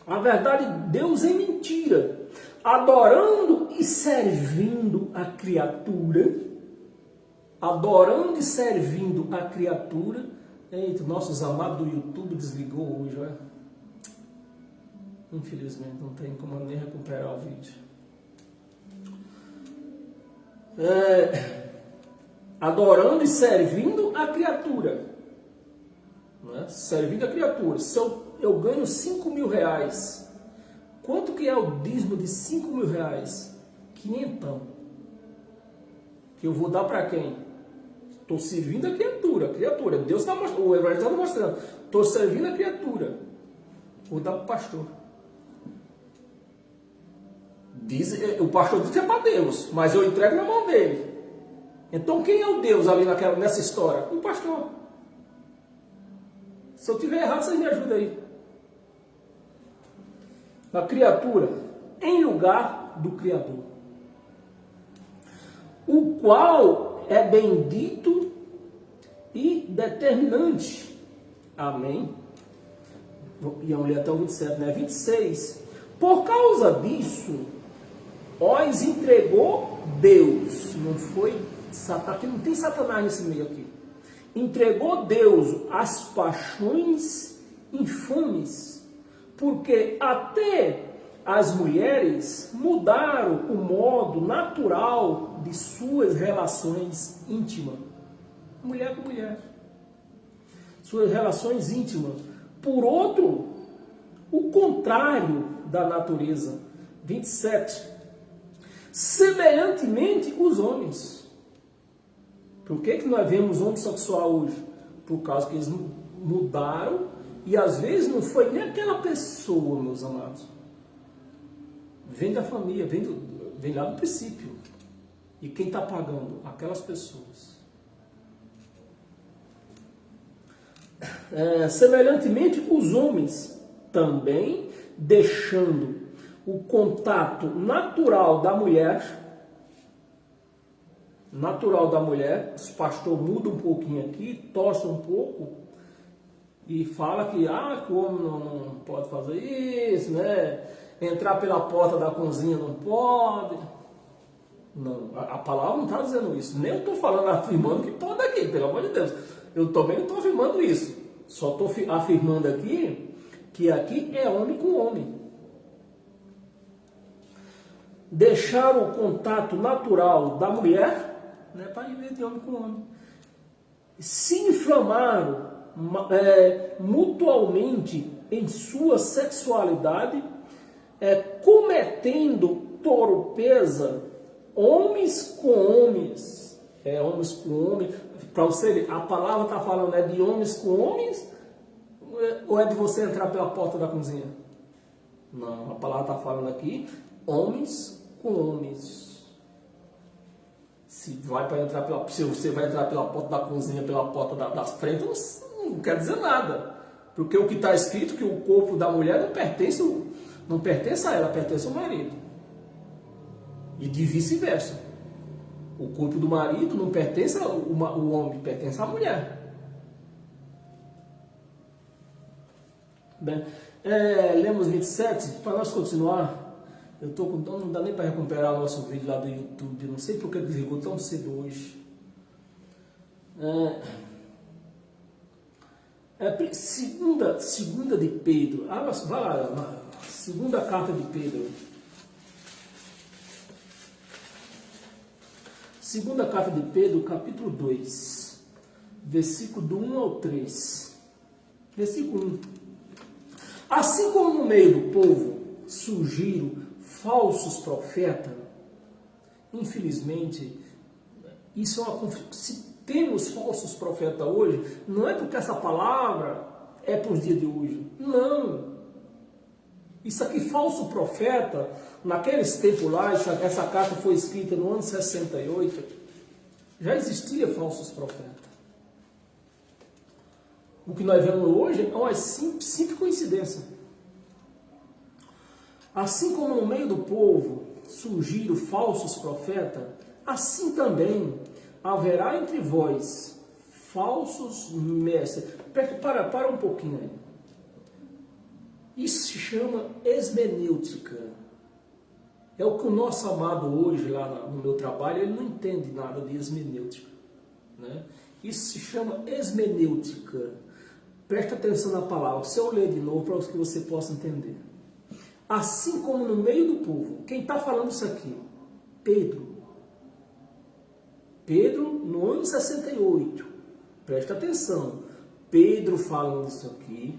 [SPEAKER 1] A verdade de Deus é mentira. Adorando e servindo a criatura. Adorando e servindo a criatura. Eita, nossos amados do YouTube desligou hoje, olha. Infelizmente não tem como nem recuperar o vídeo. Adorando e servindo a criatura. né? Servindo a criatura. Se eu ganho 5 mil reais, quanto que é o dízimo de 5 mil reais? 500. Que eu vou dar para quem? Estou servindo a criatura. Deus está mostrando, o Evangelho está mostrando. Estou servindo a criatura. Vou dar para o pastor. O pastor diz que é para Deus, mas eu entrego na mão dele. Então quem é o Deus ali nessa história? O pastor. Se eu tiver errado, vocês me ajudam aí. A criatura em lugar do Criador, o qual é bendito e determinante. Amém? E a mulher até o 27, né? 26. Por causa disso, os entregou Deus. Não foi Satanás, aqui não tem Satanás nesse meio aqui. Entregou Deus às paixões infames, porque até as mulheres mudaram o modo natural de suas relações íntimas. Mulher com mulher. Suas relações íntimas. Por outro, o contrário da natureza. 27. Semelhantemente os homens. Por que nós vemos homossexual hoje? Por causa que eles mudaram e às vezes não foi nem aquela pessoa, meus amados. Vem da família, vem lá do princípio. E quem está pagando? Aquelas pessoas. Semelhantemente os homens também, deixando o contato natural da mulher, o pastor muda um pouquinho aqui, torce um pouco e fala que o homem não pode fazer isso, né? Entrar pela porta da cozinha não pode. Não, a palavra não está dizendo isso. Nem eu estou falando, afirmando que pode aqui, pelo amor de Deus. Eu também não estou afirmando isso. Só estou afirmando aqui que aqui é homem com homem. Deixar o contato natural da mulher, né, para viver de homem com homem. Se inflamaram mutualmente em sua sexualidade, cometendo torpeza, homens com homens. Homens com homens. Para você ver, a palavra está falando de homens com homens ou é de você entrar pela porta da cozinha? Não, a palavra está falando aqui homens com homens. Se você vai entrar pela porta da cozinha, pela porta da frente, não quer dizer nada. Porque o que está escrito é que o corpo da mulher não pertence a ela, pertence ao marido. E de vice-versa. O corpo do marido não pertence ao homem, pertence à mulher. Bem, lemos 27, para nós continuar. Eu estou com dor, não dá nem para recuperar o nosso vídeo lá do YouTube. Não sei porque desligou tão cedo hoje. Segunda de Pedro. Vai lá, segunda carta de Pedro. Segunda carta de Pedro, capítulo 2, versículo do 1 ao 3. Versículo 1. Assim como no meio do povo surgiram falsos profetas, infelizmente, isso é uma confusão. Se temos falsos profetas hoje, não é porque essa palavra é para os dias de hoje. Não. Isso aqui, falso profeta, naqueles tempos lá, essa carta foi escrita no ano 68, já existia falsos profetas. O que nós vemos hoje é uma simples coincidência. Assim como no meio do povo surgiram falsos profetas, assim também haverá entre vós falsos mestres. Para um pouquinho aí. Isso se chama esmenêutica. É o que o nosso amado hoje, lá no meu trabalho, ele não entende nada de esmenêutica. Né? Isso se chama esmenêutica. Presta atenção na palavra. Se eu ler de novo, para que você possa entender. Assim como no meio do povo. Quem está falando isso aqui? Pedro. Pedro, no ano 68. Presta atenção. Pedro falando isso aqui,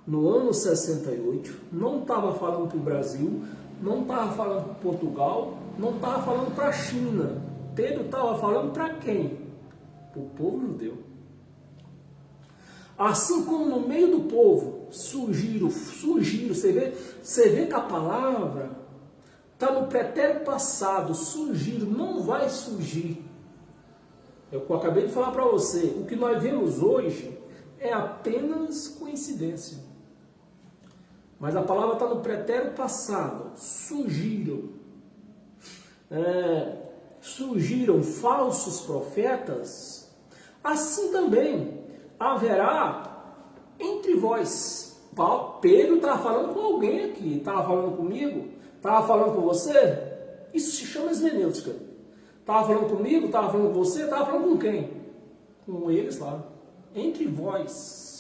[SPEAKER 1] no ano 68, não estava falando para o Brasil, não estava falando para Portugal, não estava falando para a China. Pedro estava falando para quem? Para o povo judeu. Assim como no meio do povo surgiram, você vê que a palavra está no pretérito passado, surgiram, não vai surgir. É o que eu acabei de falar para você, o que nós vemos hoje é apenas coincidência. Mas a palavra está no pretérito passado, surgiram. Surgiram falsos profetas, assim também haverá entre vós. Pedro estava falando com alguém aqui, estava falando comigo, estava falando com você. Isso se chama hermenêutica. Estava falando comigo, estava falando com você, estava falando com quem? Com eles lá, entre vós.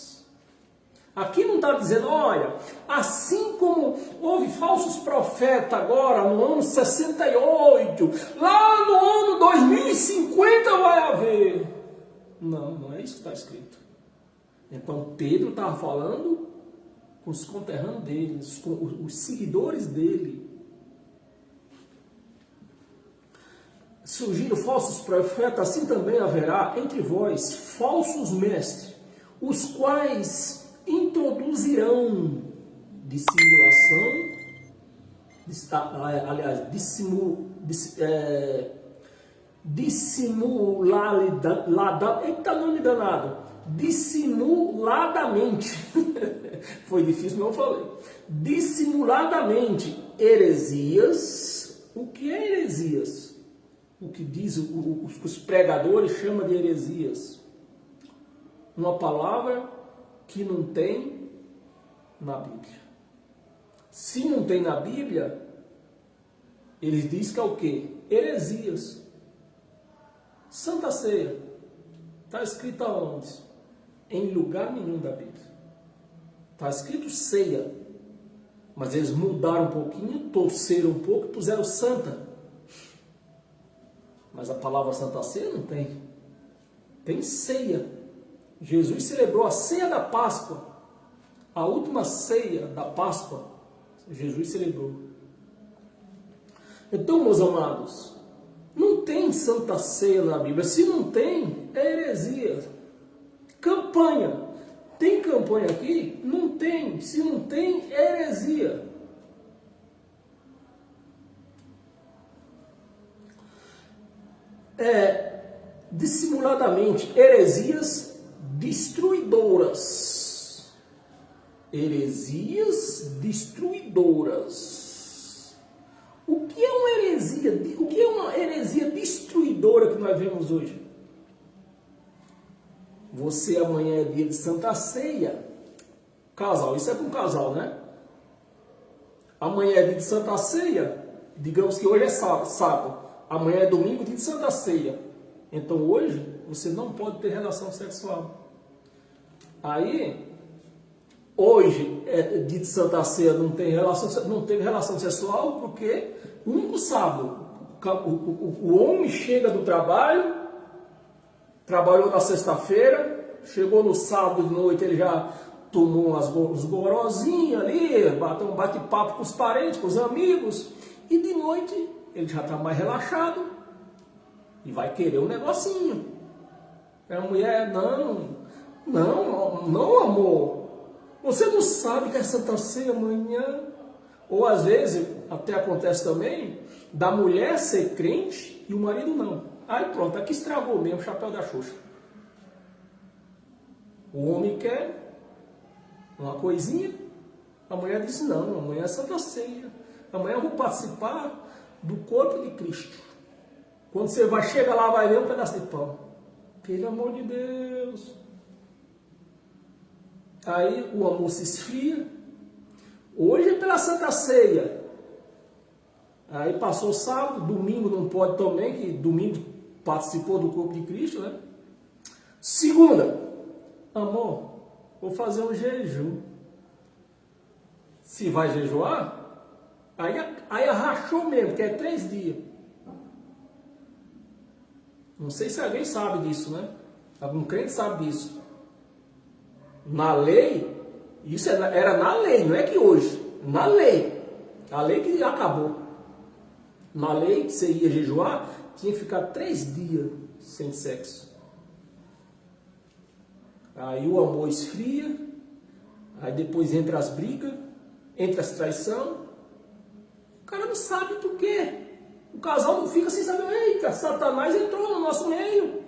[SPEAKER 1] Aqui não está dizendo, olha, assim como houve falsos profetas agora no ano 68, lá no ano 2050 vai haver. Não, não é isso que está escrito. Então Pedro estava falando com os conterrâneos dele, com os seguidores dele. Surgiram falsos profetas, assim também haverá entre vós falsos mestres, os quais introduzirão dissimulação, dissimuladamente, foi difícil, não falei, dissimuladamente, heresias. O que é heresias? O que diz os pregadores chamam de heresias. Uma palavra que não tem na Bíblia. Se não tem na Bíblia, eles dizem que é o quê? Heresias. Santa Ceia. Está escrito aonde? Em lugar nenhum da Bíblia. Está escrito ceia. Mas eles mudaram um pouquinho, torceram um pouco e puseram santa. Mas a palavra Santa Ceia não tem. Tem ceia. Jesus celebrou a ceia da Páscoa. A última ceia da Páscoa, Jesus celebrou. Então, meus amados, não tem Santa Ceia na Bíblia. Se não tem, é heresia. Campanha. Tem campanha aqui? Não tem. Se não tem, é heresia. Dissimuladamente, heresias destruidoras. Heresias destruidoras. O que é uma heresia? O que é uma heresia destruidora que nós vemos hoje? Você amanhã é dia de Santa Ceia. Casal, isso é para um casal, né? Amanhã é dia de Santa Ceia. Digamos que hoje é sábado. Amanhã é domingo, dia de Santa Ceia. Então hoje você não pode ter relação sexual. Aí, hoje é dia de Santa Ceia, não teve relação sexual, porque o único sábado, o homem chega do trabalho, trabalhou na sexta-feira, chegou no sábado de noite, ele já tomou uns gorozinhos ali, bateu um bate-papo com os parentes, com os amigos, e de noite ele já está mais relaxado e vai querer um negocinho. A mulher, não, amor, você não sabe que é Santa Ceia amanhã? Ou às vezes, até acontece também, da mulher ser crente e o marido não. Aí pronto, aqui estragou mesmo o chapéu da Xuxa. O homem quer uma coisinha, a mulher diz, não, amanhã é Santa Ceia. Amanhã eu vou participar do corpo de Cristo. Quando você vai chegar lá, vai ver um pedaço de pão. Pelo amor de Deus. Aí o amor se esfria. Hoje é pela Santa Ceia. Aí passou o sábado, domingo não pode também, que domingo participou do corpo de Cristo, né? Segunda, amor, vou fazer um jejum. Se vai jejuar, aí arrachou mesmo, que é 3 dias. Não sei se alguém sabe disso, né? Algum crente sabe disso. Na lei, isso era na lei, não é que hoje. Na lei. A lei que acabou. Na lei que você ia jejuar, tinha que ficar 3 dias sem sexo. Aí o amor esfria, aí depois entra as brigas, entra as traições. O cara não sabe por quê. O casal não fica sem saber, eita, Satanás entrou no nosso meio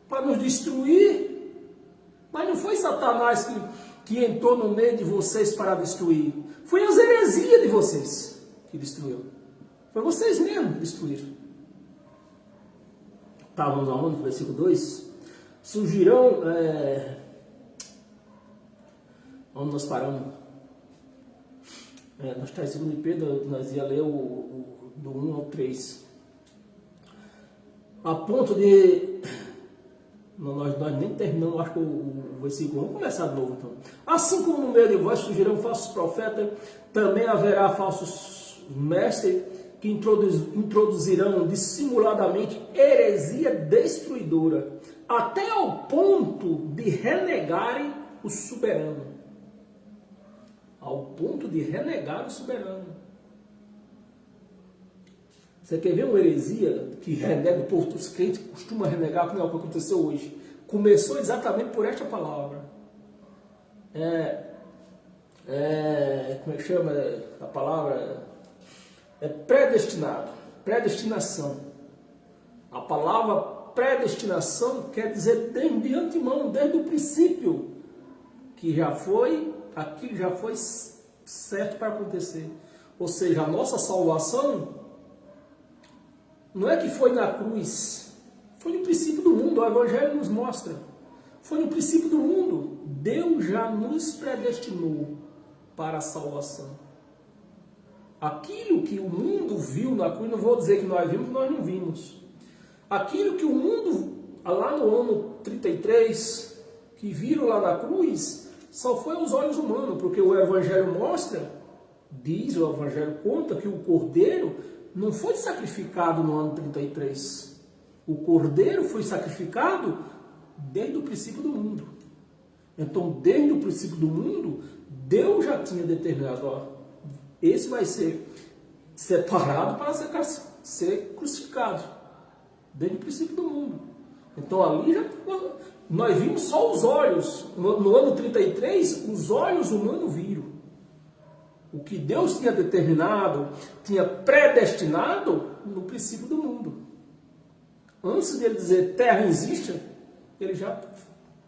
[SPEAKER 1] para nos destruir. Mas não foi Satanás que entrou no meio de vocês para destruir. Foi as heresias de vocês que destruiu. Foi vocês mesmos que destruíram. Estávamos aonde? Versículo 2. Surgirão... onde nós paramos? Nós estamos em 2 Pedro, nós ia ler do 1 ao 3. A ponto de... Nós nem terminamos, acho que o versículo. Vamos começar de novo então. Assim como no meio de vós surgirão falsos profetas, também haverá falsos mestres que introduzirão dissimuladamente heresia destruidora, até ao ponto de renegarem o soberano. Ao ponto de renegar o soberano. Você quer ver uma heresia que renega, o povo dos crentes costuma renegar, como é o que aconteceu hoje? Começou exatamente por esta palavra. Como é que chama a palavra? Predestinado. Predestinação. A palavra predestinação quer dizer de antemão, desde o princípio, que aquilo já foi certo para acontecer. Ou seja, a nossa salvação não é que foi na cruz, foi no princípio do mundo, o Evangelho nos mostra. Foi no princípio do mundo. Deus já nos predestinou para a salvação. Aquilo que o mundo viu na cruz, não vou dizer que nós vimos, nós não vimos. Aquilo que o mundo, lá no ano 33, que viram lá na cruz, só foi aos olhos humanos, porque o Evangelho mostra, diz, o Evangelho conta que o Cordeiro não foi sacrificado no ano 33. O Cordeiro foi sacrificado desde o princípio do mundo. Então, desde o princípio do mundo, Deus já tinha determinado, esse vai ser separado para ser crucificado. Desde o princípio do mundo. Então, ali nós vimos só os olhos. No ano 33, os olhos humanos viram. O que Deus tinha determinado, tinha predestinado no princípio do mundo. Antes de ele dizer terra existe, ele já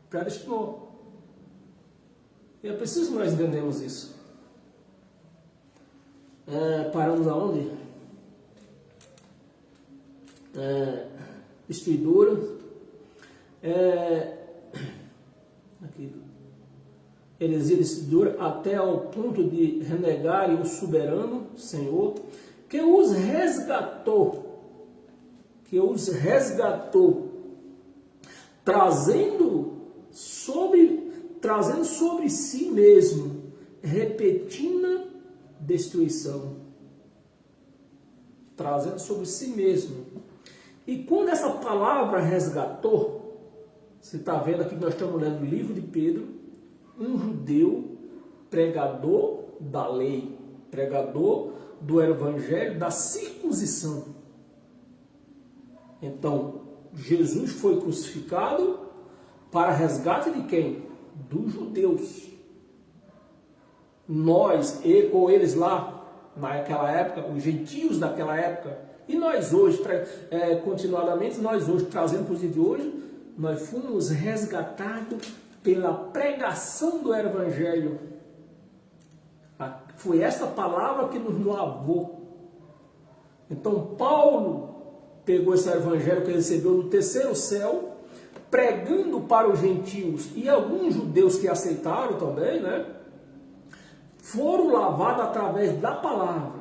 [SPEAKER 1] predestinou. E é preciso que nós entendemos isso. Paramos aonde? Destruidora. Aqui. Heresia destruidora, até ao ponto de renegarem o soberano Senhor, que os resgatou, trazendo sobre si mesmo repentina destruição. Trazendo sobre si mesmo. E quando essa palavra resgatou, você está vendo aqui que nós estamos lendo o livro de Pedro, um judeu, pregador da lei, pregador do evangelho da circuncisão. Então, Jesus foi crucificado para resgate de quem? Dos judeus. Nós, ou eles lá, naquela época, os gentios daquela época, e nós hoje, continuadamente, nós hoje, trazendo para os dias de hoje, nós fomos resgatados pela pregação do Evangelho. Foi essa palavra que nos lavou. Então Paulo pegou esse Evangelho que ele recebeu no terceiro céu, pregando para os gentios e alguns judeus que aceitaram também, né? Foram lavados através da palavra.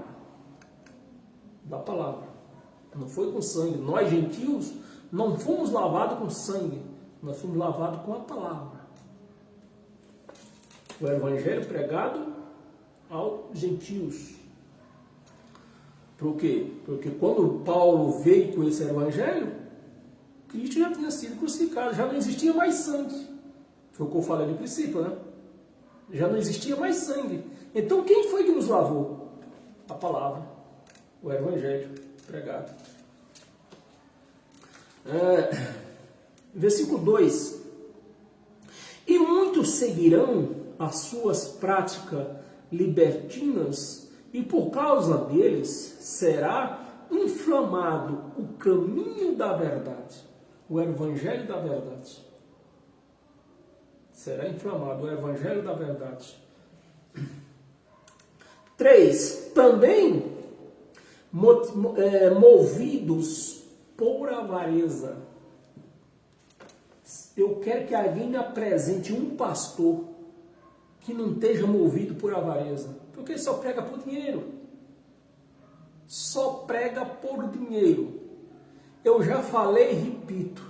[SPEAKER 1] Da palavra. Não foi com sangue. Nós gentios não fomos lavados com sangue. Nós fomos lavados com a palavra. O Evangelho pregado aos gentios. Por quê? Porque quando Paulo veio com esse Evangelho, Cristo já tinha sido crucificado, já não existia mais sangue. Foi o que eu falei no princípio, né? Já não existia mais sangue. Então quem foi que nos lavou? A palavra, o evangelho pregado. Versículo 2. E muitos seguirão as suas práticas libertinas, e por causa deles será inflamado o caminho da verdade, o evangelho da verdade. Será inflamado o evangelho da verdade. 3. Também movidos por avareza. Eu quero que alguém me apresente um pastor que não esteja movido por avareza, porque ele só prega por dinheiro. Só prega por dinheiro. Eu já falei e repito.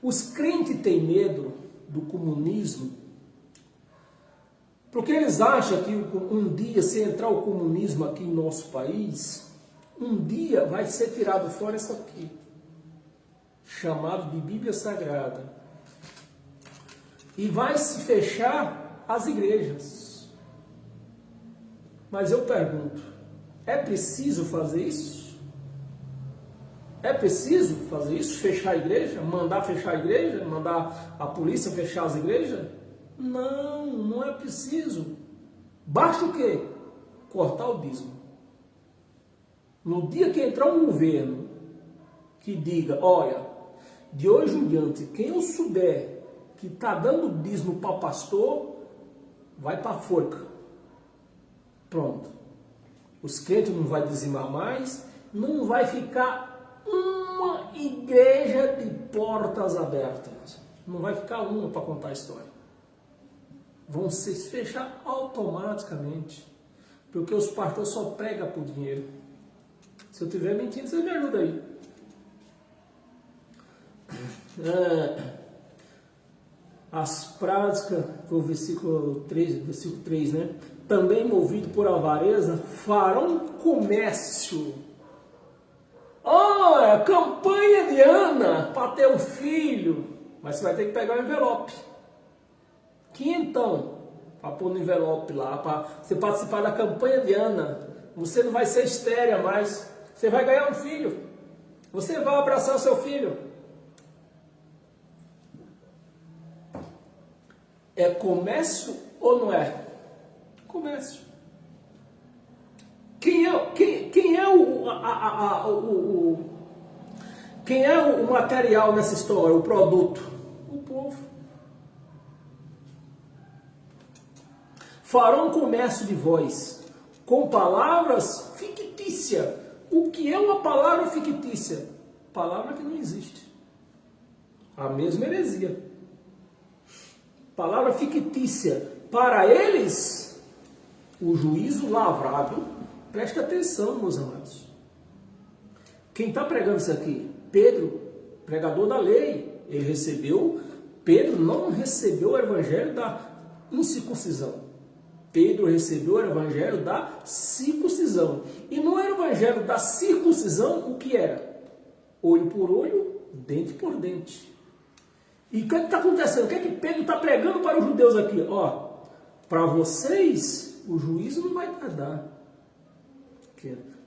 [SPEAKER 1] Os crentes têm medo do comunismo, porque eles acham que um dia, se entrar o comunismo aqui em nosso país, um dia vai ser tirado fora isso aqui, chamado de Bíblia Sagrada, e vai se fechar as igrejas. Mas eu pergunto, é preciso fazer isso? É preciso fazer isso? Fechar a igreja? Mandar fechar a igreja? Mandar a polícia fechar as igrejas? Não, não é preciso. Basta o quê? Cortar o dízimo. No dia que entrar um governo que diga, olha, de hoje em diante, quem eu souber que está dando dízimo para pastor, vai para a forca. Pronto. Os crentes não vai dizimar mais, não vai ficar uma igreja de portas abertas. Não vai ficar uma para contar a história. Vão se fechar automaticamente, porque os pastores só pregam por dinheiro. Se eu estiver mentindo, você me ajuda aí. As práticas, o versículo 3, né? Também movido por avareza, farão comércio. Olha, campanha de Ana para ter um filho. Mas você vai ter que pegar o envelope. Quinhentão para pôr no envelope lá, para você participar da campanha de Ana. Você não vai ser estéril mais. Você vai ganhar um filho. Você vai abraçar o seu filho. É comércio ou não é? Comércio. Quem é o material nessa história, o produto? O povo. Farão comércio de vós com palavras fictícias. O que é uma palavra fictícia? Palavra que não existe. A mesma heresia. Palavra fictícia. Para eles, o juízo lavrado. Preste atenção, meus amados. Quem está pregando isso aqui? Pedro, pregador da lei. Ele recebeu. Pedro não recebeu o evangelho da incircuncisão. Pedro recebeu o evangelho da circuncisão. E no evangelho da circuncisão, o que era? Olho por olho, dente por dente. E o que está acontecendo? O que é que Pedro está pregando para os judeus aqui? Ó, para vocês, o juízo não vai tardar.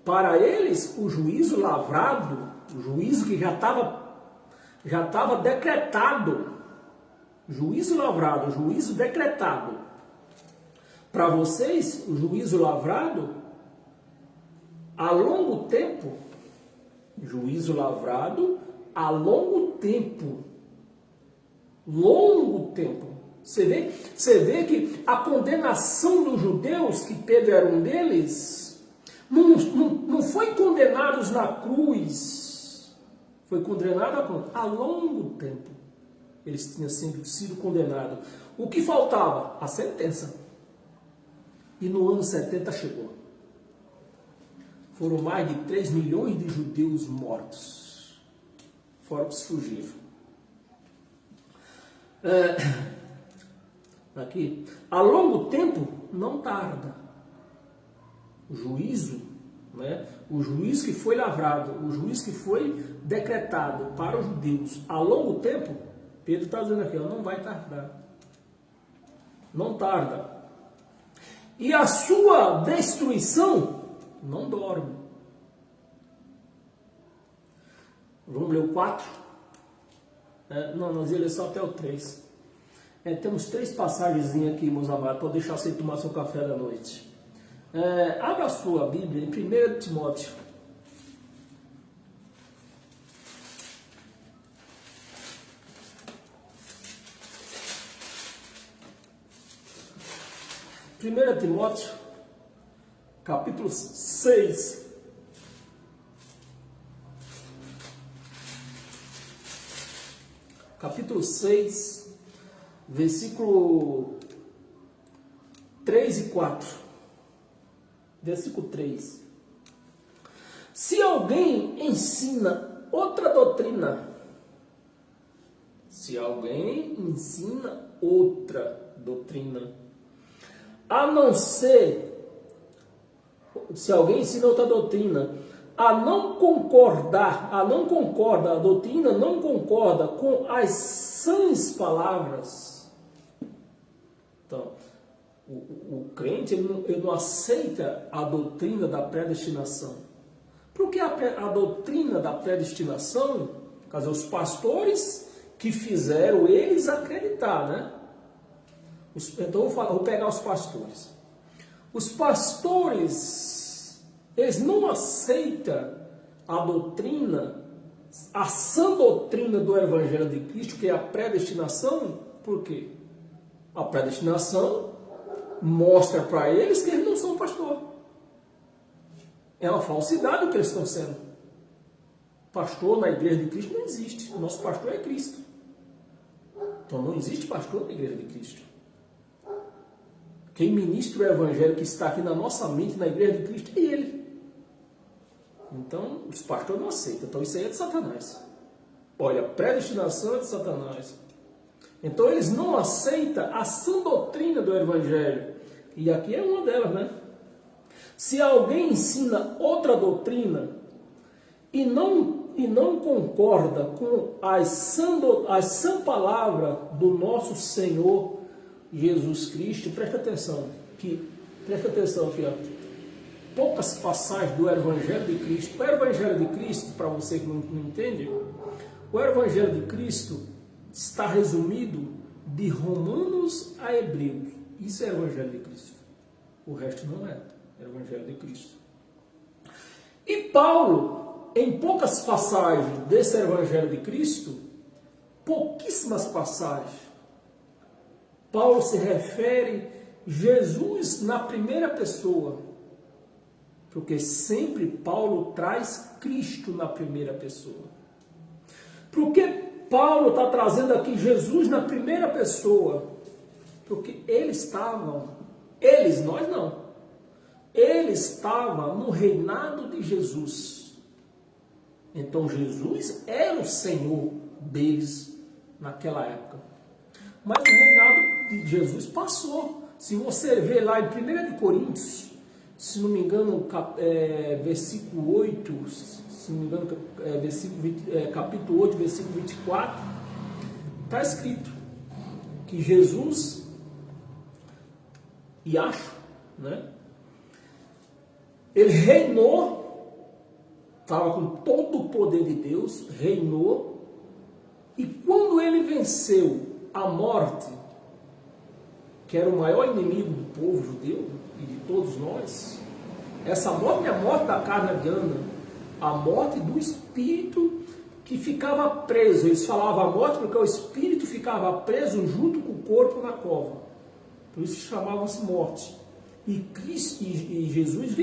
[SPEAKER 1] Para eles, o juízo lavrado, o juízo que já estava decretado, juízo lavrado, juízo decretado. Para vocês, o juízo lavrado, a longo tempo, juízo lavrado a longo tempo. Longo tempo. Você vê que a condenação dos judeus, que Pedro era um deles, não foi condenados na cruz, foi condenado a longo tempo. Eles tinham sido condenados. O que faltava? A sentença. E no ano 70 chegou. Foram mais de 3 milhões de judeus mortos. Fora os que fugiram. Aqui. A longo tempo não tarda. O juízo, né? O juízo que foi lavrado, o juízo que foi decretado para os judeus a longo tempo, Pedro está dizendo aqui, ó, não vai tardar. não tarda. E a sua destruição não dorme. Vamos ler o 4? Não, nós ia ler só até o 3. Temos 3 passagens aqui, meus amados, para deixar você tomar seu café da noite. Abra a sua Bíblia em 1 Timóteo. Primeira Timóteo, capítulo 6. Capítulo 6, versículo 3 e 4. Versículo 3. Se alguém ensina outra doutrina, a não concorda, a doutrina não concorda com as sãs palavras. Então, o crente ele não aceita a doutrina da predestinação. Porque a doutrina da predestinação, quer dizer, os pastores que fizeram eles acreditar, né? Então eu vou pegar os pastores. Os pastores, eles não aceitam a doutrina, a sã doutrina do Evangelho de Cristo, que é a predestinação. Por quê? A predestinação mostra para eles que eles não são pastor. É uma falsidade o que eles estão sendo. Pastor na igreja de Cristo não existe. O nosso pastor é Cristo. Então não existe pastor na igreja de Cristo. Quem ministra o Evangelho que está aqui na nossa mente, na igreja de Cristo, é Ele. Então, os pastores não aceitam. Então, isso aí é de Satanás. Olha, a predestinação é de Satanás. Então, eles não aceitam a sã doutrina do Evangelho. E aqui é uma delas, né? Se alguém ensina outra doutrina e não concorda com a sã palavra do nosso Senhor Jesus Cristo, presta atenção aqui, ó. Poucas passagens do Evangelho de Cristo. O Evangelho de Cristo, para você que não entende, o Evangelho de Cristo está resumido de Romanos a Hebreus. Isso é o Evangelho de Cristo. O resto não é o Evangelho de Cristo. E Paulo, em poucas passagens desse Evangelho de Cristo, pouquíssimas passagens, Paulo se refere Jesus na primeira pessoa, porque sempre Paulo traz Cristo na primeira pessoa. Por que Paulo está trazendo aqui Jesus na primeira pessoa? Porque nós não. Ele estava no reinado de Jesus. Então Jesus era o Senhor deles naquela época. Mas o reinado de Jesus passou. Se você ver lá em 1 Coríntios, se não me engano, versículo 8, se não me engano, capítulo 8, versículo 24, está escrito que Jesus, e acho, né? Ele reinou, estava com todo o poder de Deus, reinou, e quando ele venceu a morte, que era o maior inimigo do povo judeu e de todos nós, essa morte não é a morte da carne adiana, a morte do espírito que ficava preso. Eles falavam a morte porque o espírito ficava preso junto com o corpo na cova. Por isso chamavam-se morte. E Jesus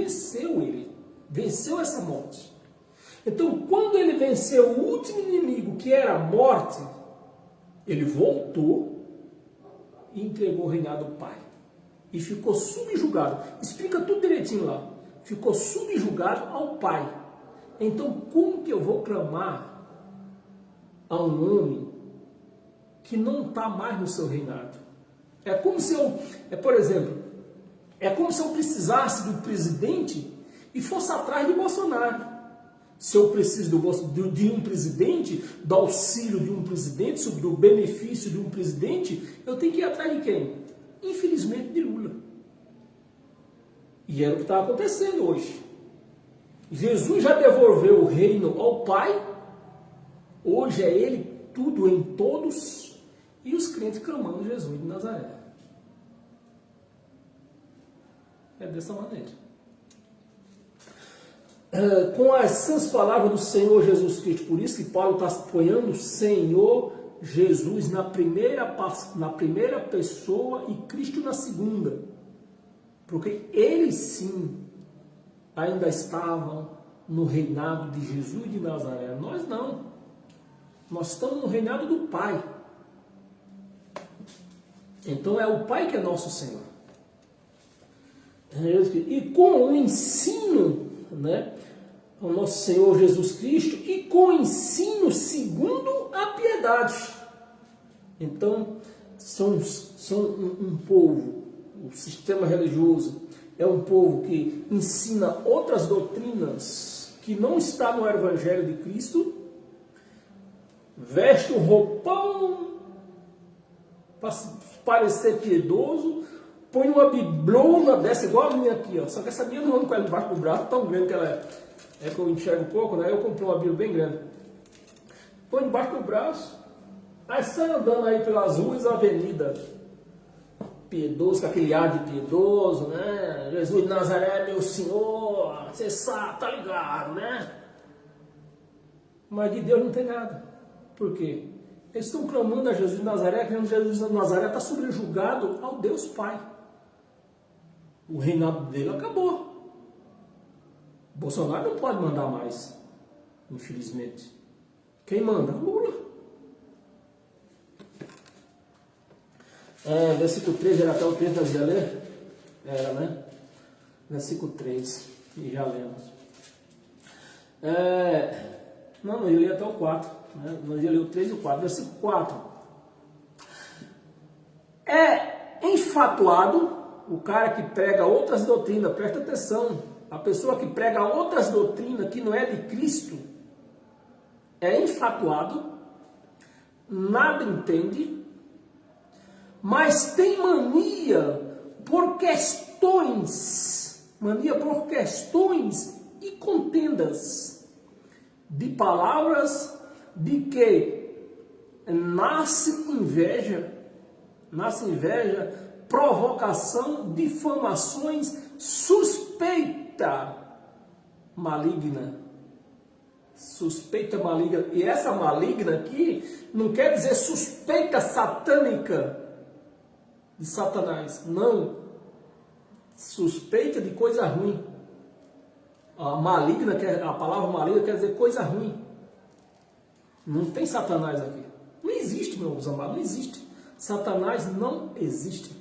[SPEAKER 1] venceu essa morte. Então, quando ele venceu o último inimigo, que era a morte, ele voltou e entregou o reinado ao Pai. E ficou subjugado. Explica tudo direitinho lá. Ficou subjugado ao Pai. Então, como que eu vou clamar a um homem que não está mais no seu reinado? É como se eu, por exemplo, é como se eu precisasse do presidente e fosse atrás de Bolsonaro. Se eu preciso de um presidente, do auxílio de um presidente, do benefício de um presidente, eu tenho que ir atrás de quem? infelizmente, de Lula. E era o que está acontecendo hoje. Jesus já devolveu o reino ao Pai, hoje é Ele tudo em todos, e os crentes clamando Jesus de Nazaré. É dessa maneira. Com essas palavras do Senhor Jesus Cristo, por isso que Paulo está apoiando o Senhor Jesus na primeira pessoa e Cristo na segunda. Porque eles sim ainda estavam no reinado de Jesus de Nazaré. Nós não. Nós estamos no reinado do Pai. Então é o Pai que é nosso Senhor. E com o ensino, né, ao nosso Senhor Jesus Cristo, e com o ensino segundo a piedade. Então, são um povo, o sistema religioso é um povo que ensina outras doutrinas que não está no Evangelho de Cristo, veste um roupão para parecer piedoso, põe uma biblona dessa, igual a minha aqui, ó. Só que essa minha não anda com ela debaixo do braço, tão grande que ela é. É que eu enxergo um pouco, né? Eu comprei uma Bíblia bem grande. Põe debaixo do braço, aí sai andando aí pelas ruas da avenida. Piedoso, com aquele ar de piedoso, né? Jesus de Nazaré, meu Senhor, você sabe, tá ligado, né? Mas de Deus não tem nada. Por quê? Eles estão clamando a Jesus de Nazaré, que Jesus de Nazaré está subjugado ao Deus Pai. O reinado dele acabou. Bolsonaro não pode mandar mais, infelizmente. Quem manda? Lula. Versículo 3, era até o 3 da já ler? Era, né? Versículo 3, e já lemos. Não ia ler até o 4. Né? Nós ia ler o 3 e o 4. Versículo 4. É enfatuado o cara que prega outras doutrinas, presta atenção. A pessoa que prega outras doutrinas que não é de Cristo é enfatuado, nada entende, mas tem mania por questões e contendas de palavras, de que nasce inveja, provocação, difamações, suspeita maligna. E essa maligna aqui não quer dizer suspeita satânica de Satanás, não. Suspeita de coisa ruim. A palavra maligna quer dizer coisa ruim. Não tem Satanás aqui. Não existe, meus amados, não existe. Satanás não existe.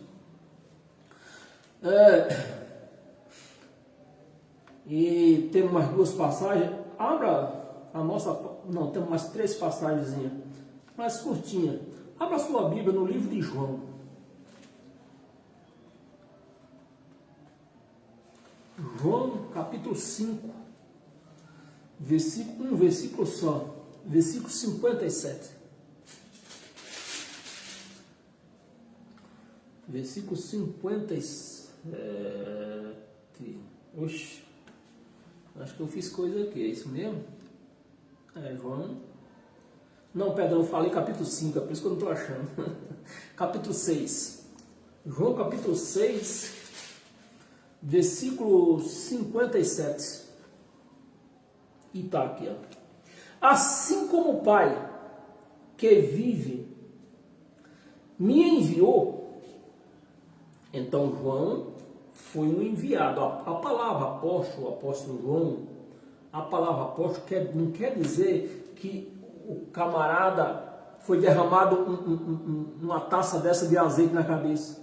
[SPEAKER 1] E temos mais duas passagens. Abra a nossa... Não, temos mais 3 passagens mais curtinhas. Abra a sua Bíblia no livro de João. João, capítulo 5. Versículo só. Versículo 57. Versículo 57. Oxe. Acho que eu fiz coisa aqui. É isso mesmo? João. Não, perdão, eu falei capítulo 5. É por isso que eu não estou achando. Capítulo 6. João, capítulo 6. Versículo 57. E está aqui, ó. Assim como o Pai que vive me enviou, então João foi um enviado. A palavra apóstolo, apóstolo João, a palavra apóstolo não quer dizer que o camarada foi derramado uma taça dessa de azeite na cabeça.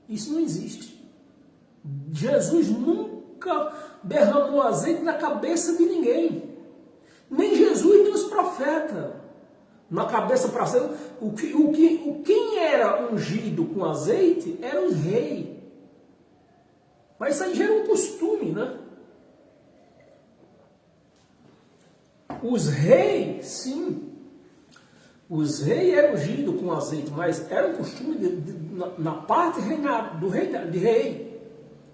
[SPEAKER 1] Isso não existe. Jesus nunca derramou azeite na cabeça de ninguém. Nem Jesus nem os profetas. Na cabeça para ser. Quem era ungido com azeite era o rei. Mas isso aí já era um costume, né? Os reis, sim. Os reis eram ungidos com azeite, mas era um costume na parte do rei, de rei.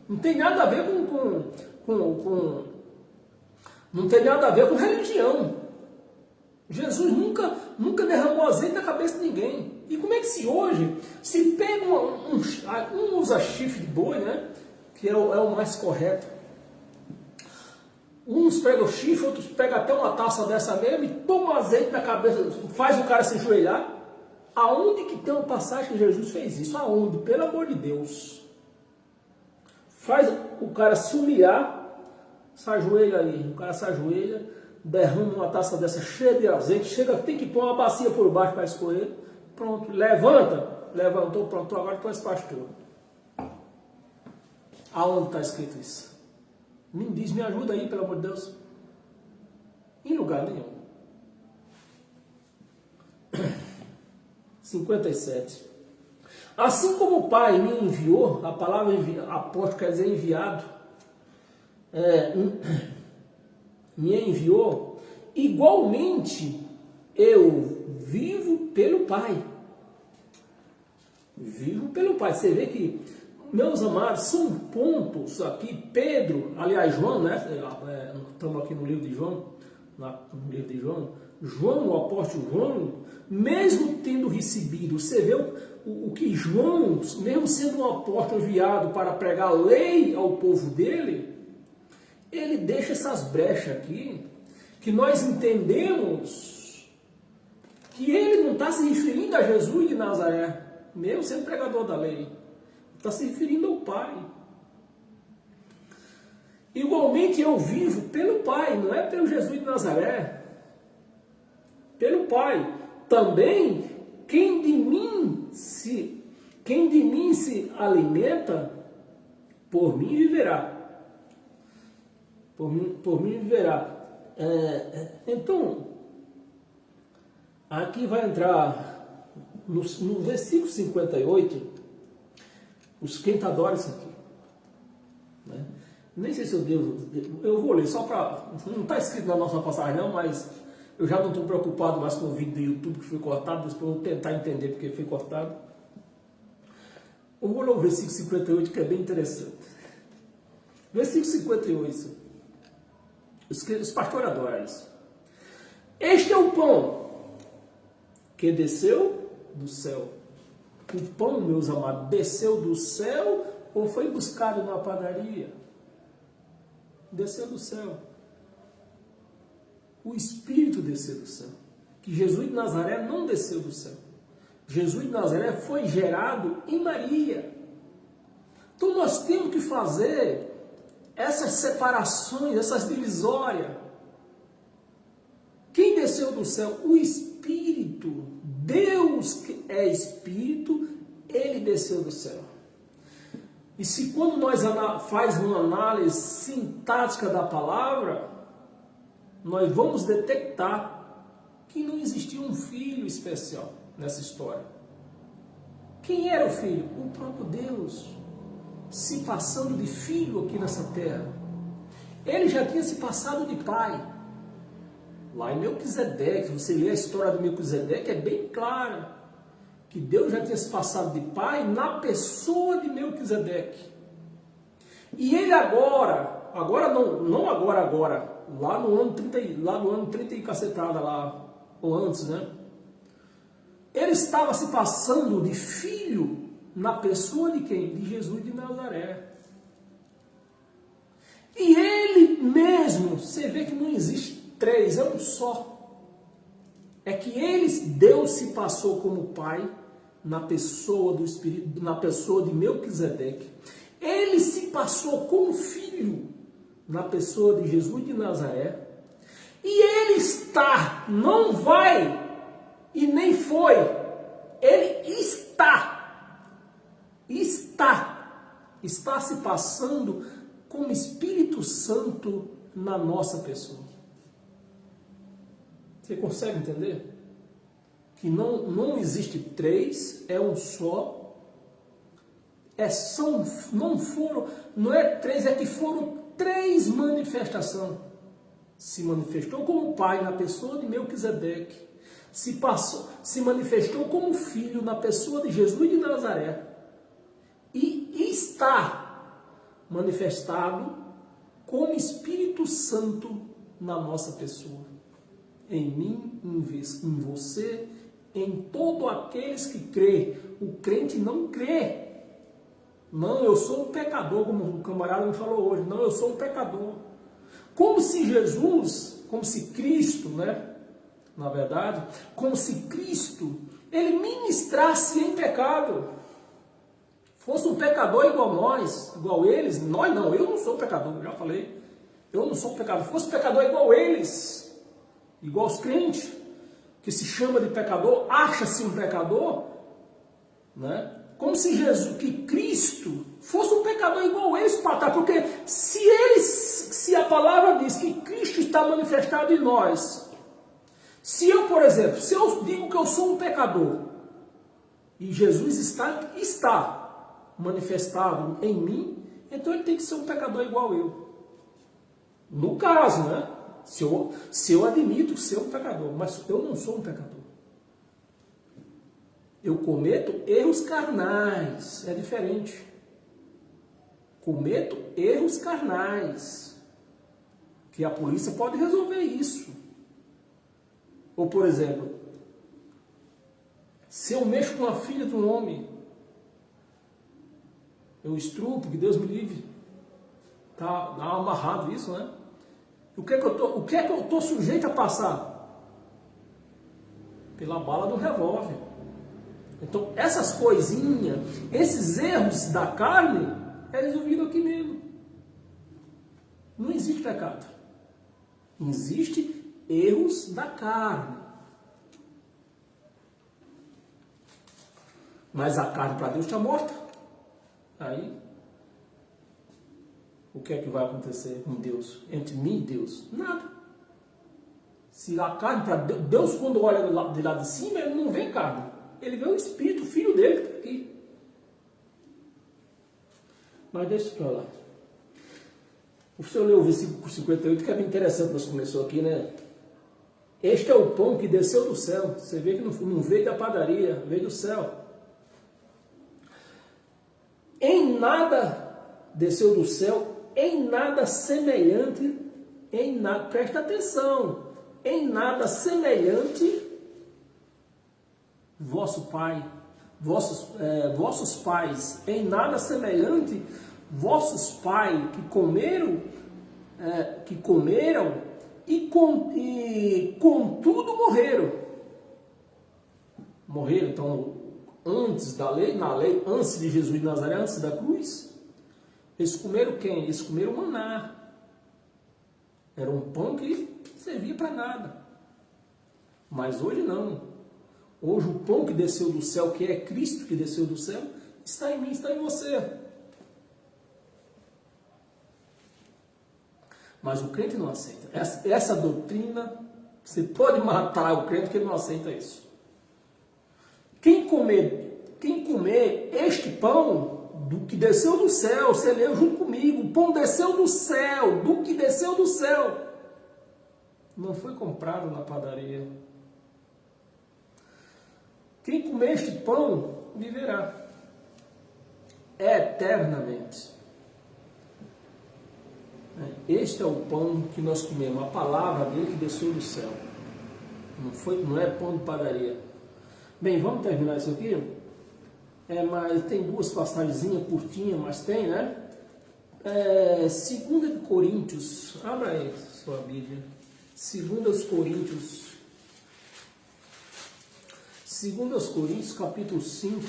[SPEAKER 1] Não tem nada a ver não tem nada a ver com religião. Jesus nunca derramou azeite na cabeça de ninguém. E como é que se pega um usa chifre de boi, né? Que é o mais correto. Uns pegam o chifre, outros pegam até uma taça dessa mesmo e tomam azeite na cabeça, faz o cara se ajoelhar. Aonde que tem uma passagem que Jesus fez isso? Aonde? Pelo amor de Deus. Faz o cara se humilhar, se ajoelha aí. O cara se ajoelha, derrama uma taça dessa cheia de azeite, tem que pôr uma bacia por baixo para escorrer. Pronto, levantou, pronto, agora tu és pastor. Aonde está escrito isso? Me diz, me ajuda aí, pelo amor de Deus. Em lugar nenhum. 57. Assim como o Pai me enviou, a palavra apóstolo quer dizer enviado, me enviou, igualmente eu vivo pelo Pai. Vivo pelo Pai. Você vê que, meus amados, são pontos aqui. Pedro, aliás, João, né? Estamos aqui no livro de João, no livro de João. João, o apóstolo João, mesmo tendo recebido, você vê o que João, mesmo sendo um apóstolo enviado para pregar a lei ao povo dele, ele deixa essas brechas aqui, que nós entendemos que ele não está se referindo a Jesus de Nazaré, mesmo sendo pregador da lei. Está se referindo ao Pai. Igualmente eu vivo pelo Pai, não é pelo Jesus de Nazaré. Pelo Pai. Também, quem de mim se alimenta, por mim viverá. Por mim viverá. Então, aqui vai entrar no versículo 58, os quentadores aqui. Né? Nem sei se eu vou ler só para... Não está escrito na nossa passagem não, mas eu já não estou preocupado mais com o vídeo do YouTube que foi cortado, depois eu vou tentar entender porque foi cortado. Eu vou ler o versículo 58, que é bem interessante. Versículo 58. Os pastores adoram isso. Este é o pão que desceu do céu. O pão, meus amados, desceu do céu ou foi buscado na padaria? Desceu do céu. O Espírito desceu do céu. Que Jesus de Nazaré não desceu do céu. Jesus de Nazaré foi gerado em Maria. Então nós temos que fazer essas separações, essas divisórias. Quem desceu do céu? O Espírito. Deus que é Espírito, Ele desceu do céu. E se quando nós faz uma análise sintática da palavra, nós vamos detectar que não existia um filho especial nessa história. Quem era o filho? O próprio Deus, se passando de filho aqui nessa terra. Ele já tinha se passado de pai. Lá em Melquisedeque, você lê a história de Melquisedeque, é bem clara que Deus já tinha se passado de pai na pessoa de Melquisedeque. E ele agora não agora, lá no ano 30 e cacetada lá, ou antes, né? Ele estava se passando de filho na pessoa de quem? De Jesus de Nazaré. E ele mesmo, você vê que não existe três, é um só. É que Deus se passou como pai na pessoa do Espírito, na pessoa de Melquisedeque. Ele se passou como filho na pessoa de Jesus de Nazaré. E ele está, não vai e nem foi. Ele está se passando como Espírito Santo na nossa pessoa. Você consegue entender? Que não existe três, é um só. Não é três, é que foram três manifestações. Se manifestou como pai na pessoa de Melquisedeque. se manifestou como filho na pessoa de Jesus de Nazaré e está manifestado como Espírito Santo na nossa pessoa, em mim, em você, em todos aqueles que crê. O crente não crê. Não, eu sou um pecador, como o camarada me falou hoje. Não, eu sou um pecador. Como se Jesus, como se Cristo, né? Na verdade, como se Cristo, ele ministrasse em pecado. Fosse um pecador igual nós, igual eles. Nós não, eu não sou pecador, já falei. Eu não sou pecador. Fosse pecador igual eles, igual os crentes, que se chama de pecador, acha-se um pecador, né? Como se Jesus, que Cristo, fosse um pecador igual eles, porque se a palavra diz que Cristo está manifestado em nós, se eu, por exemplo, se eu digo que eu sou um pecador, e Jesus está manifestado em mim, então ele tem que ser um pecador igual eu. No caso, né? Se eu admito ser um pecador, mas eu não sou um pecador. Eu cometo erros carnais, é diferente. Cometo erros carnais, que a polícia pode resolver isso. Ou, por exemplo, se eu mexo com a filha de um homem, eu estrupo, que Deus me livre, tá amarrado isso, né? O que é que eu estou sujeito a passar? Pela bala do revólver. Então, essas coisinhas, esses erros da carne, é resolvido aqui mesmo. Não existe pecado. Existe erros da carne. Mas a carne para Deus está morta. Aí, o que é que vai acontecer com Deus? Entre mim e Deus? Nada. Se a carne para Deus, quando olha de lá de cima, ele não vê carne. Ele vê o Espírito, o Filho dele que está aqui. Mas deixa isso para lá. O senhor leu o versículo 58, que é bem interessante, nós começamos aqui, né? Este é o pão que desceu do céu. Você vê que não veio da padaria, veio do céu. Em nada desceu do céu, em nada semelhante, presta atenção, em nada semelhante, vossos pais, em nada semelhante, vossos pais que comeram e contudo morreram. Morreram, então, antes da lei, na lei, antes de Jesus de Nazaré, antes da cruz, eles comeram quem? Eles comeram maná. Era um pão que servia para nada. Mas hoje não. Hoje o pão que desceu do céu, que é Cristo que desceu do céu, está em mim, está em você. Mas o crente não aceita. Essa doutrina, você pode matar o crente que ele não aceita isso. Quem comer este pão do que desceu do céu, você leu junto comigo, o pão desceu do céu, do que desceu do céu, não foi comprado na padaria. Quem comer este pão viverá eternamente. Este é o pão que nós comemos, a palavra dele que desceu do céu. Não é pão de padaria. Bem, vamos terminar isso aqui? Mas tem duas passagens curtinhas, mas tem, né? 2 Coríntios, abra aí sua Bíblia. 2 Coríntios, capítulo 5,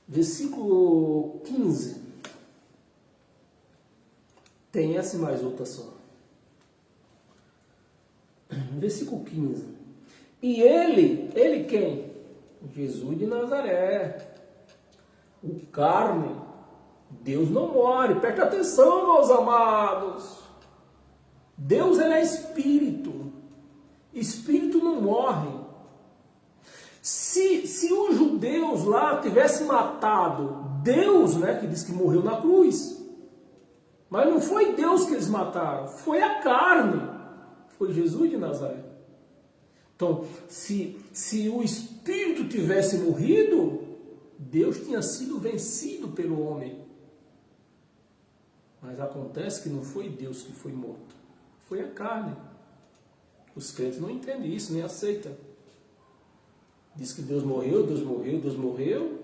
[SPEAKER 1] versículo 15. Tem essa e mais outra só. Versículo 15. E ele quem? Jesus de Nazaré. O carne, Deus não morre. Presta atenção, meus amados. Deus, ele é espírito. Espírito não morre. Se os judeus lá tivessem matado Deus, né, que diz que morreu na cruz, mas não foi Deus que eles mataram, foi a carne, foi Jesus de Nazaré. Então, se o Espírito tivesse morrido, Deus tinha sido vencido pelo homem. Mas acontece que não foi Deus que foi morto, foi a carne. Os crentes não entendem isso, nem aceitam. Diz que Deus morreu, Deus morreu, Deus morreu.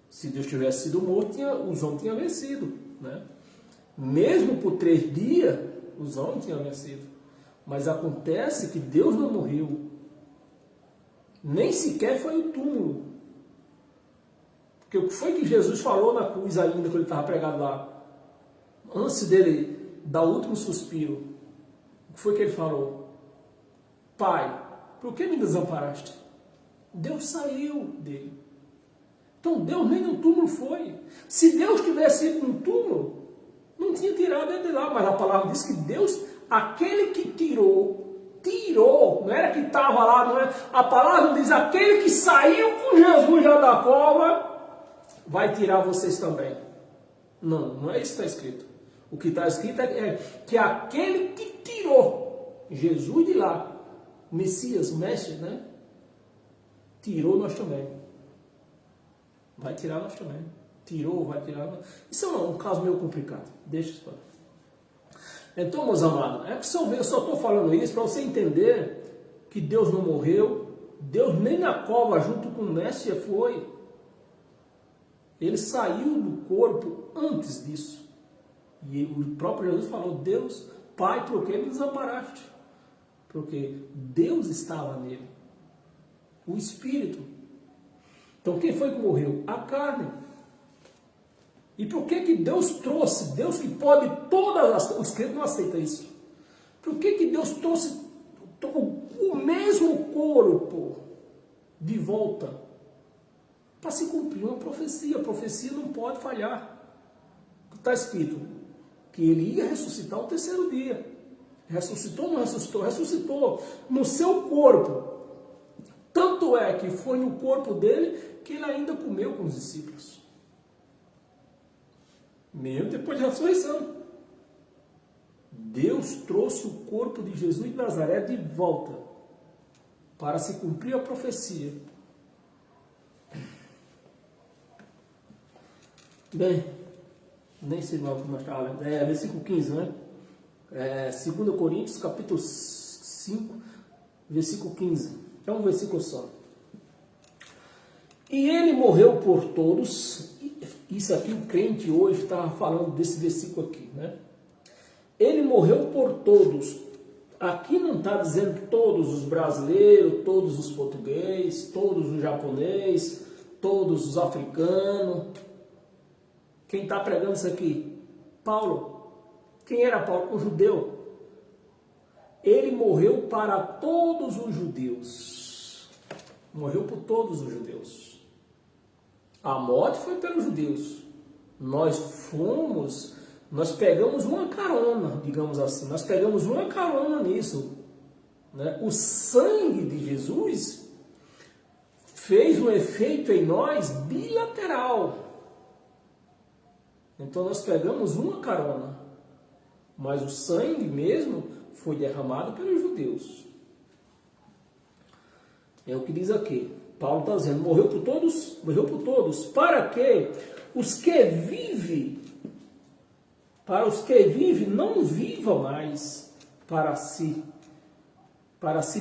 [SPEAKER 1] Se Deus tivesse sido morto, os homens tinham vencido, né? Mesmo por 3 dias, os homens tinham vencido. Mas acontece que Deus não morreu. Nem sequer foi o túmulo. Porque o que foi que Jesus falou na cruz ainda, quando ele estava pregado lá? Antes dele dar o último suspiro. O que foi que ele falou? Pai, por que me desamparaste? Deus saiu dele. Então Deus nem no túmulo foi. Se Deus tivesse ido no túmulo, não tinha tirado ele de lá. Mas a palavra diz que Deus, aquele que tirou, não era que estava lá, não é? A palavra diz, aquele que saiu com Jesus já da cova, vai tirar vocês também. Não é isso que está escrito. O que está escrito é que aquele que tirou Jesus de lá, o Messias, o Mestre, né? Tirou nós também. Vai tirar nós também. Tirou, vai tirar. Isso é um caso meio complicado. Deixa isso para lá. Então, meus amados, é que eu só estou falando isso para você entender que Deus não morreu. Deus nem na cova junto com o Mestre foi. Ele saiu do corpo antes disso. E o próprio Jesus falou, Deus, Pai, por que me desamparaste? Porque Deus estava nele. O Espírito. Então quem foi que morreu? A carne. E por que Deus trouxe? Deus que pode todas as coisas. Os crentes não aceitam isso. Por que Deus trouxe o mesmo corpo de volta? Para se cumprir uma profecia. A profecia não pode falhar. Está escrito que ele ia ressuscitar no 3º dia. Ressuscitou ou não ressuscitou? Ressuscitou no seu corpo. Tanto é que foi no corpo dele que ele ainda comeu com os discípulos. Mesmo depois da ressurreição. Deus trouxe o corpo de Jesus de Nazaré de volta para se cumprir a profecia. Bem, nem sei mais o que nós estávamos lendo. Versículo 15, né? 2 Coríntios, capítulo 5, versículo 15. É um versículo só. E ele morreu por todos. Isso aqui o crente hoje está falando desse versículo aqui, né? Ele morreu por todos. Aqui não está dizendo todos os brasileiros, todos os portugueses, todos os japoneses, todos os africanos. Quem está pregando isso aqui? Paulo. Quem era Paulo? Um judeu. Ele morreu para todos os judeus. Morreu por todos os judeus. A morte foi pelos judeus. Nós pegamos uma carona, digamos assim. Nós pegamos uma carona nisso. Né? O sangue de Jesus fez um efeito em nós bilateral. Então nós pegamos uma carona. Mas o sangue mesmo foi derramado pelos judeus. É o que diz aqui. Paulo está dizendo, morreu por todos, para que os que vivem, não vivam mais para si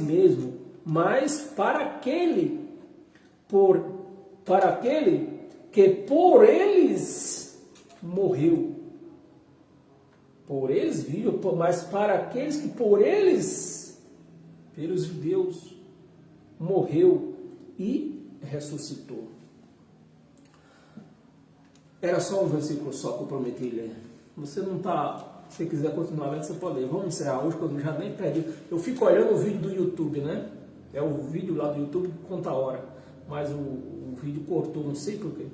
[SPEAKER 1] mesmo, mas para aquele que por eles morreu. Por eles vivem, mas para aqueles que por eles, pelos judeus, morreu e ressuscitou. Era só um versículo só que eu prometi ler. Você não está, se quiser continuar lendo, você pode ler. Vamos encerrar hoje, porque eu já nem perdi. Eu fico olhando o vídeo do YouTube, né? É o vídeo lá do YouTube que conta a hora. Mas o vídeo cortou, não sei porquê.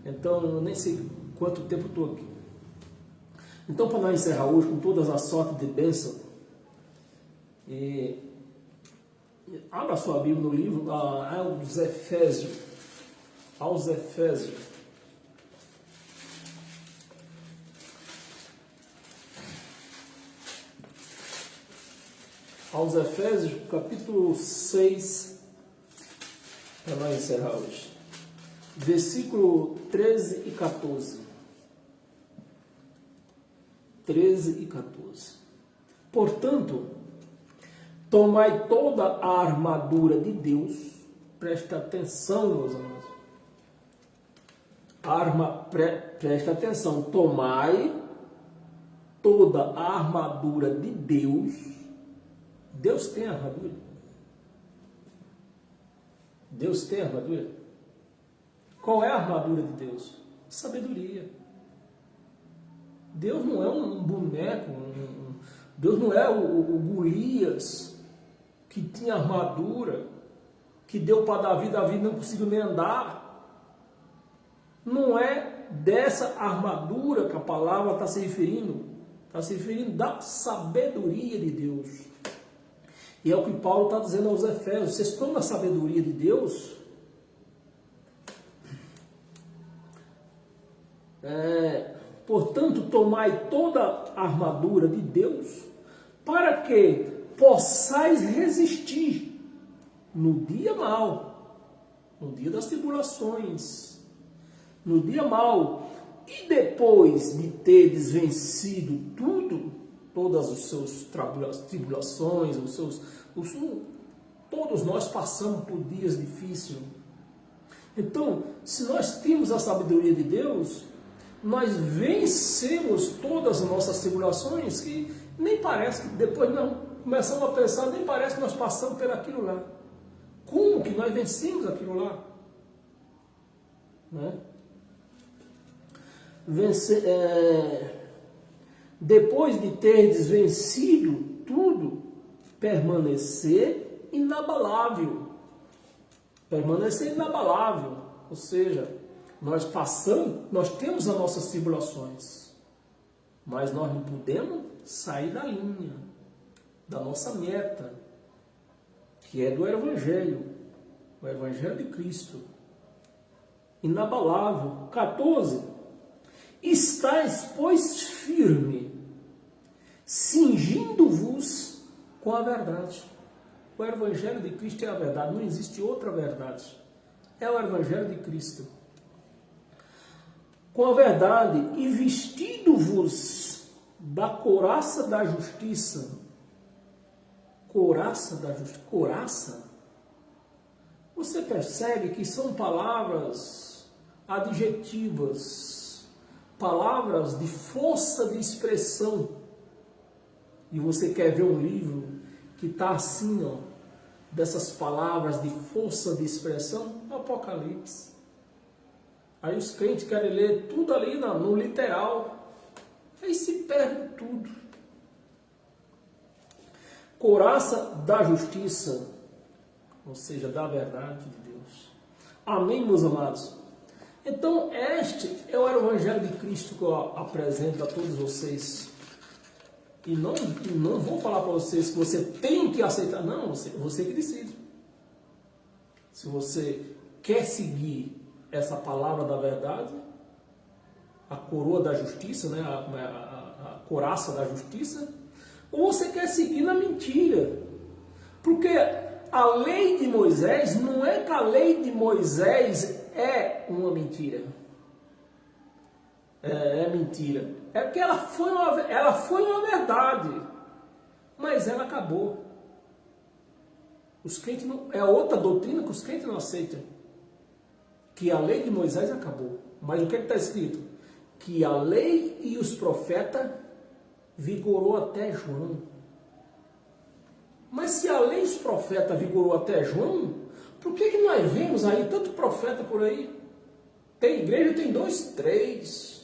[SPEAKER 1] Então, eu nem sei quanto tempo eu estou aqui. Então, para nós encerrar hoje com todas as sortes de bênção, abra sua Bíblia no livro aos Efésios. Aos Efésios. aos Efésios, capítulo 6, para nós encerrar hoje. Versículo 13 e 14. 13 e 14. Portanto, tomai toda a armadura de Deus. Presta atenção, meus amados. Presta atenção. Tomai toda a armadura de Deus. Deus tem armadura? Deus tem armadura? Qual é a armadura de Deus? Sabedoria. Deus não é um boneco, Deus não é o Golias que tinha armadura, que deu para Davi não conseguiu nem andar. Não é dessa armadura que a palavra está se referindo. Está se referindo da sabedoria de Deus. E é o que Paulo está dizendo aos Efésios. Vocês estão na sabedoria de Deus? Portanto, tomai toda a armadura de Deus, para que possais resistir no dia mau, no dia das tribulações, no dia mau, e depois de teres vencido tudo, todas as suas tribulações, todos nós passamos por dias difíceis. Então, se nós temos a sabedoria de Deus, nós vencemos todas as nossas tribulações, que nem parece que depois nós começamos a pensar, nem parece que nós passamos por aquilo lá. Como que nós vencemos aquilo lá? Né? Depois de teres vencido tudo, permanecer inabalável. Permanecer inabalável, ou seja, nós temos as nossas tribulações, mas nós não podemos sair da linha, da nossa meta, que é do Evangelho, o Evangelho de Cristo. Inabalável. 14. Estais, pois, firme, cingindo-vos com a verdade. O Evangelho de Cristo é a verdade, não existe outra verdade. É o Evangelho de Cristo. Com a verdade, e vestido-vos da couraça da justiça. Couraça da justiça. Couraça? Você percebe que são palavras adjetivas, palavras de força de expressão. E você quer ver um livro que está assim, ó, dessas palavras de força de expressão? Apocalipse. Aí os crentes querem ler tudo ali no literal. Aí se perde tudo. Couraça da justiça, ou seja, da verdade de Deus. Amém, meus amados? Então, este é o Evangelho de Cristo que eu apresento a todos vocês. E não vou falar para vocês que você tem que aceitar. Não, você que decide. Se você quer seguir essa palavra da verdade, a coroa da justiça, né? a couraça da justiça, ou você quer seguir na mentira. Porque a lei de Moisés, não é que a lei de Moisés é uma mentira. É mentira. É porque ela foi uma verdade, mas ela acabou. Os crentes é outra doutrina que os crentes não aceitam. Que a lei de Moisés acabou. Mas o que está escrito? Que a lei e os profetas vigorou até João. Mas se a lei e os profetas vigorou até João, por que nós vemos aí tanto profeta por aí? Tem igreja, tem 2, 3.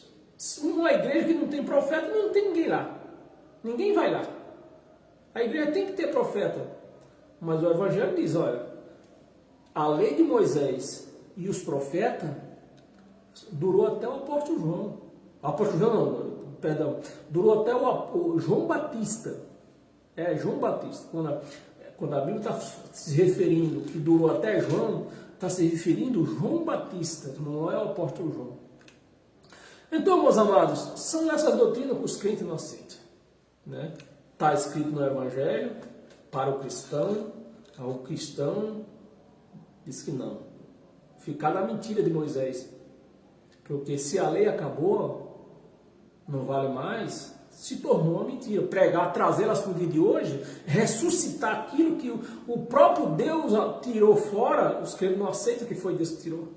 [SPEAKER 1] Uma igreja que não tem profeta, não tem ninguém lá. Ninguém vai lá. A igreja tem que ter profeta. Mas o Evangelho diz, olha, a lei de Moisés e os profetas durou até o apóstolo João. O apóstolo João não, perdão. Durou até o João Batista. João Batista. Quando a Bíblia está se referindo que durou até João, está se referindo a João Batista, não é o apóstolo João. Então, meus amados, são essas doutrinas que os crentes não aceitam. Está escrito no Evangelho, para o cristão diz que não. Ficar na mentira de Moisés. Porque se a lei acabou, não vale mais, se tornou uma mentira. Pregar, trazê-las para o dia de hoje, ressuscitar aquilo que o próprio Deus tirou fora, os crentes não aceitam que foi Deus que tirou.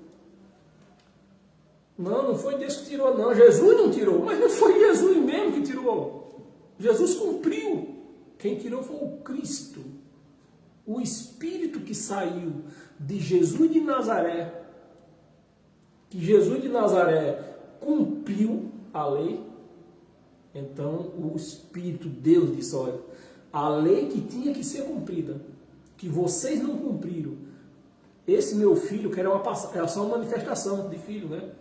[SPEAKER 1] Não foi Deus que tirou, não. Jesus não tirou, mas não foi Jesus mesmo que tirou. Jesus cumpriu. Quem tirou foi o Cristo. O Espírito que saiu de Jesus de Nazaré. Que Jesus de Nazaré cumpriu a lei. Então o Espírito, Deus disse, olha, a lei que tinha que ser cumprida, que vocês não cumpriram, esse meu filho, que era só uma manifestação de filho, né?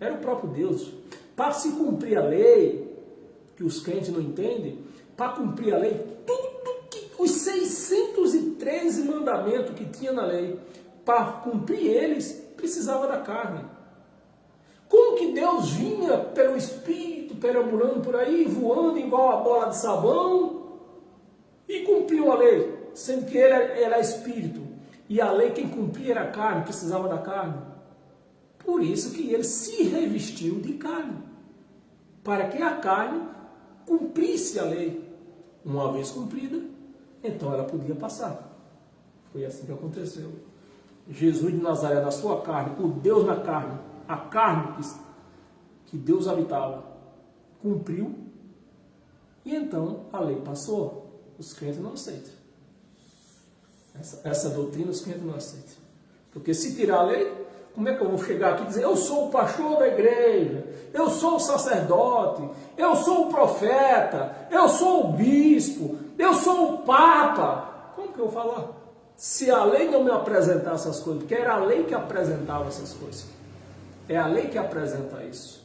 [SPEAKER 1] Era o próprio Deus. Para se cumprir a lei, que os crentes não entendem, para cumprir a lei, os 613 mandamentos que tinha na lei, para cumprir eles, precisava da carne. Como que Deus vinha pelo Espírito, perambulando por aí, voando igual a bola de sabão, e cumpriu a lei, sendo que ele era Espírito, e a lei quem cumpria era a carne, precisava da carne. Por isso que ele se revestiu de carne, para que a carne cumprisse a lei. Uma vez cumprida, então ela podia passar. Foi assim que aconteceu. Jesus de Nazaré, na sua carne, o Deus na carne, a carne que Deus habitava, cumpriu, e então a lei passou. Os crentes não aceitam. Essa doutrina os crentes não aceitam. Porque se tirar a lei, como é que eu vou chegar aqui e dizer, eu sou o pastor da igreja, eu sou o sacerdote, eu sou o profeta, eu sou o bispo, eu sou o papa? Como que eu vou falar? Se a lei não me apresentar essas coisas, porque era a lei que apresentava essas coisas. É a lei que apresenta isso.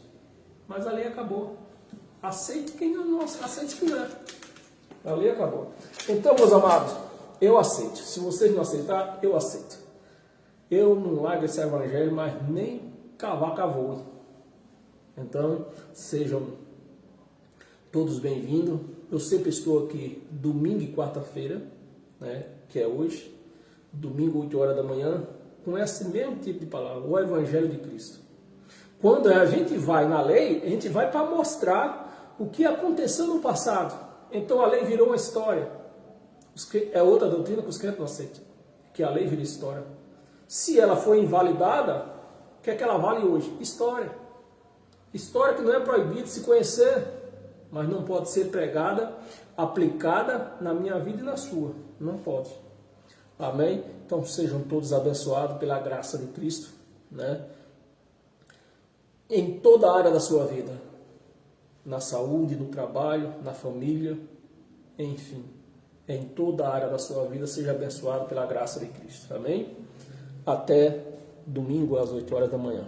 [SPEAKER 1] Mas a lei acabou. Aceite quem não aceite quem não é. A lei acabou. Então, meus amados, eu aceito. Se vocês não aceitarem, eu aceito. Eu não largo esse evangelho, mas nem cavaca voe. Então, sejam todos bem-vindos. Eu sempre estou aqui domingo e quarta-feira, né, que é hoje, domingo, 8 horas da manhã, com esse mesmo tipo de palavra, o Evangelho de Cristo. Quando a gente vai na lei, a gente vai para mostrar o que aconteceu no passado. Então a lei virou uma história. É outra doutrina que os crentes não aceitam, que a lei vira história. Se ela foi invalidada, o que é que ela vale hoje? História. História que não é proibido se conhecer, mas não pode ser pregada, aplicada na minha vida e na sua. Não pode. Amém? Então sejam todos abençoados pela graça de Cristo, né? Em toda a área da sua vida. Na saúde, no trabalho, na família, enfim. Em toda a área da sua vida, seja abençoado pela graça de Cristo. Amém? Até domingo às 8 horas da manhã.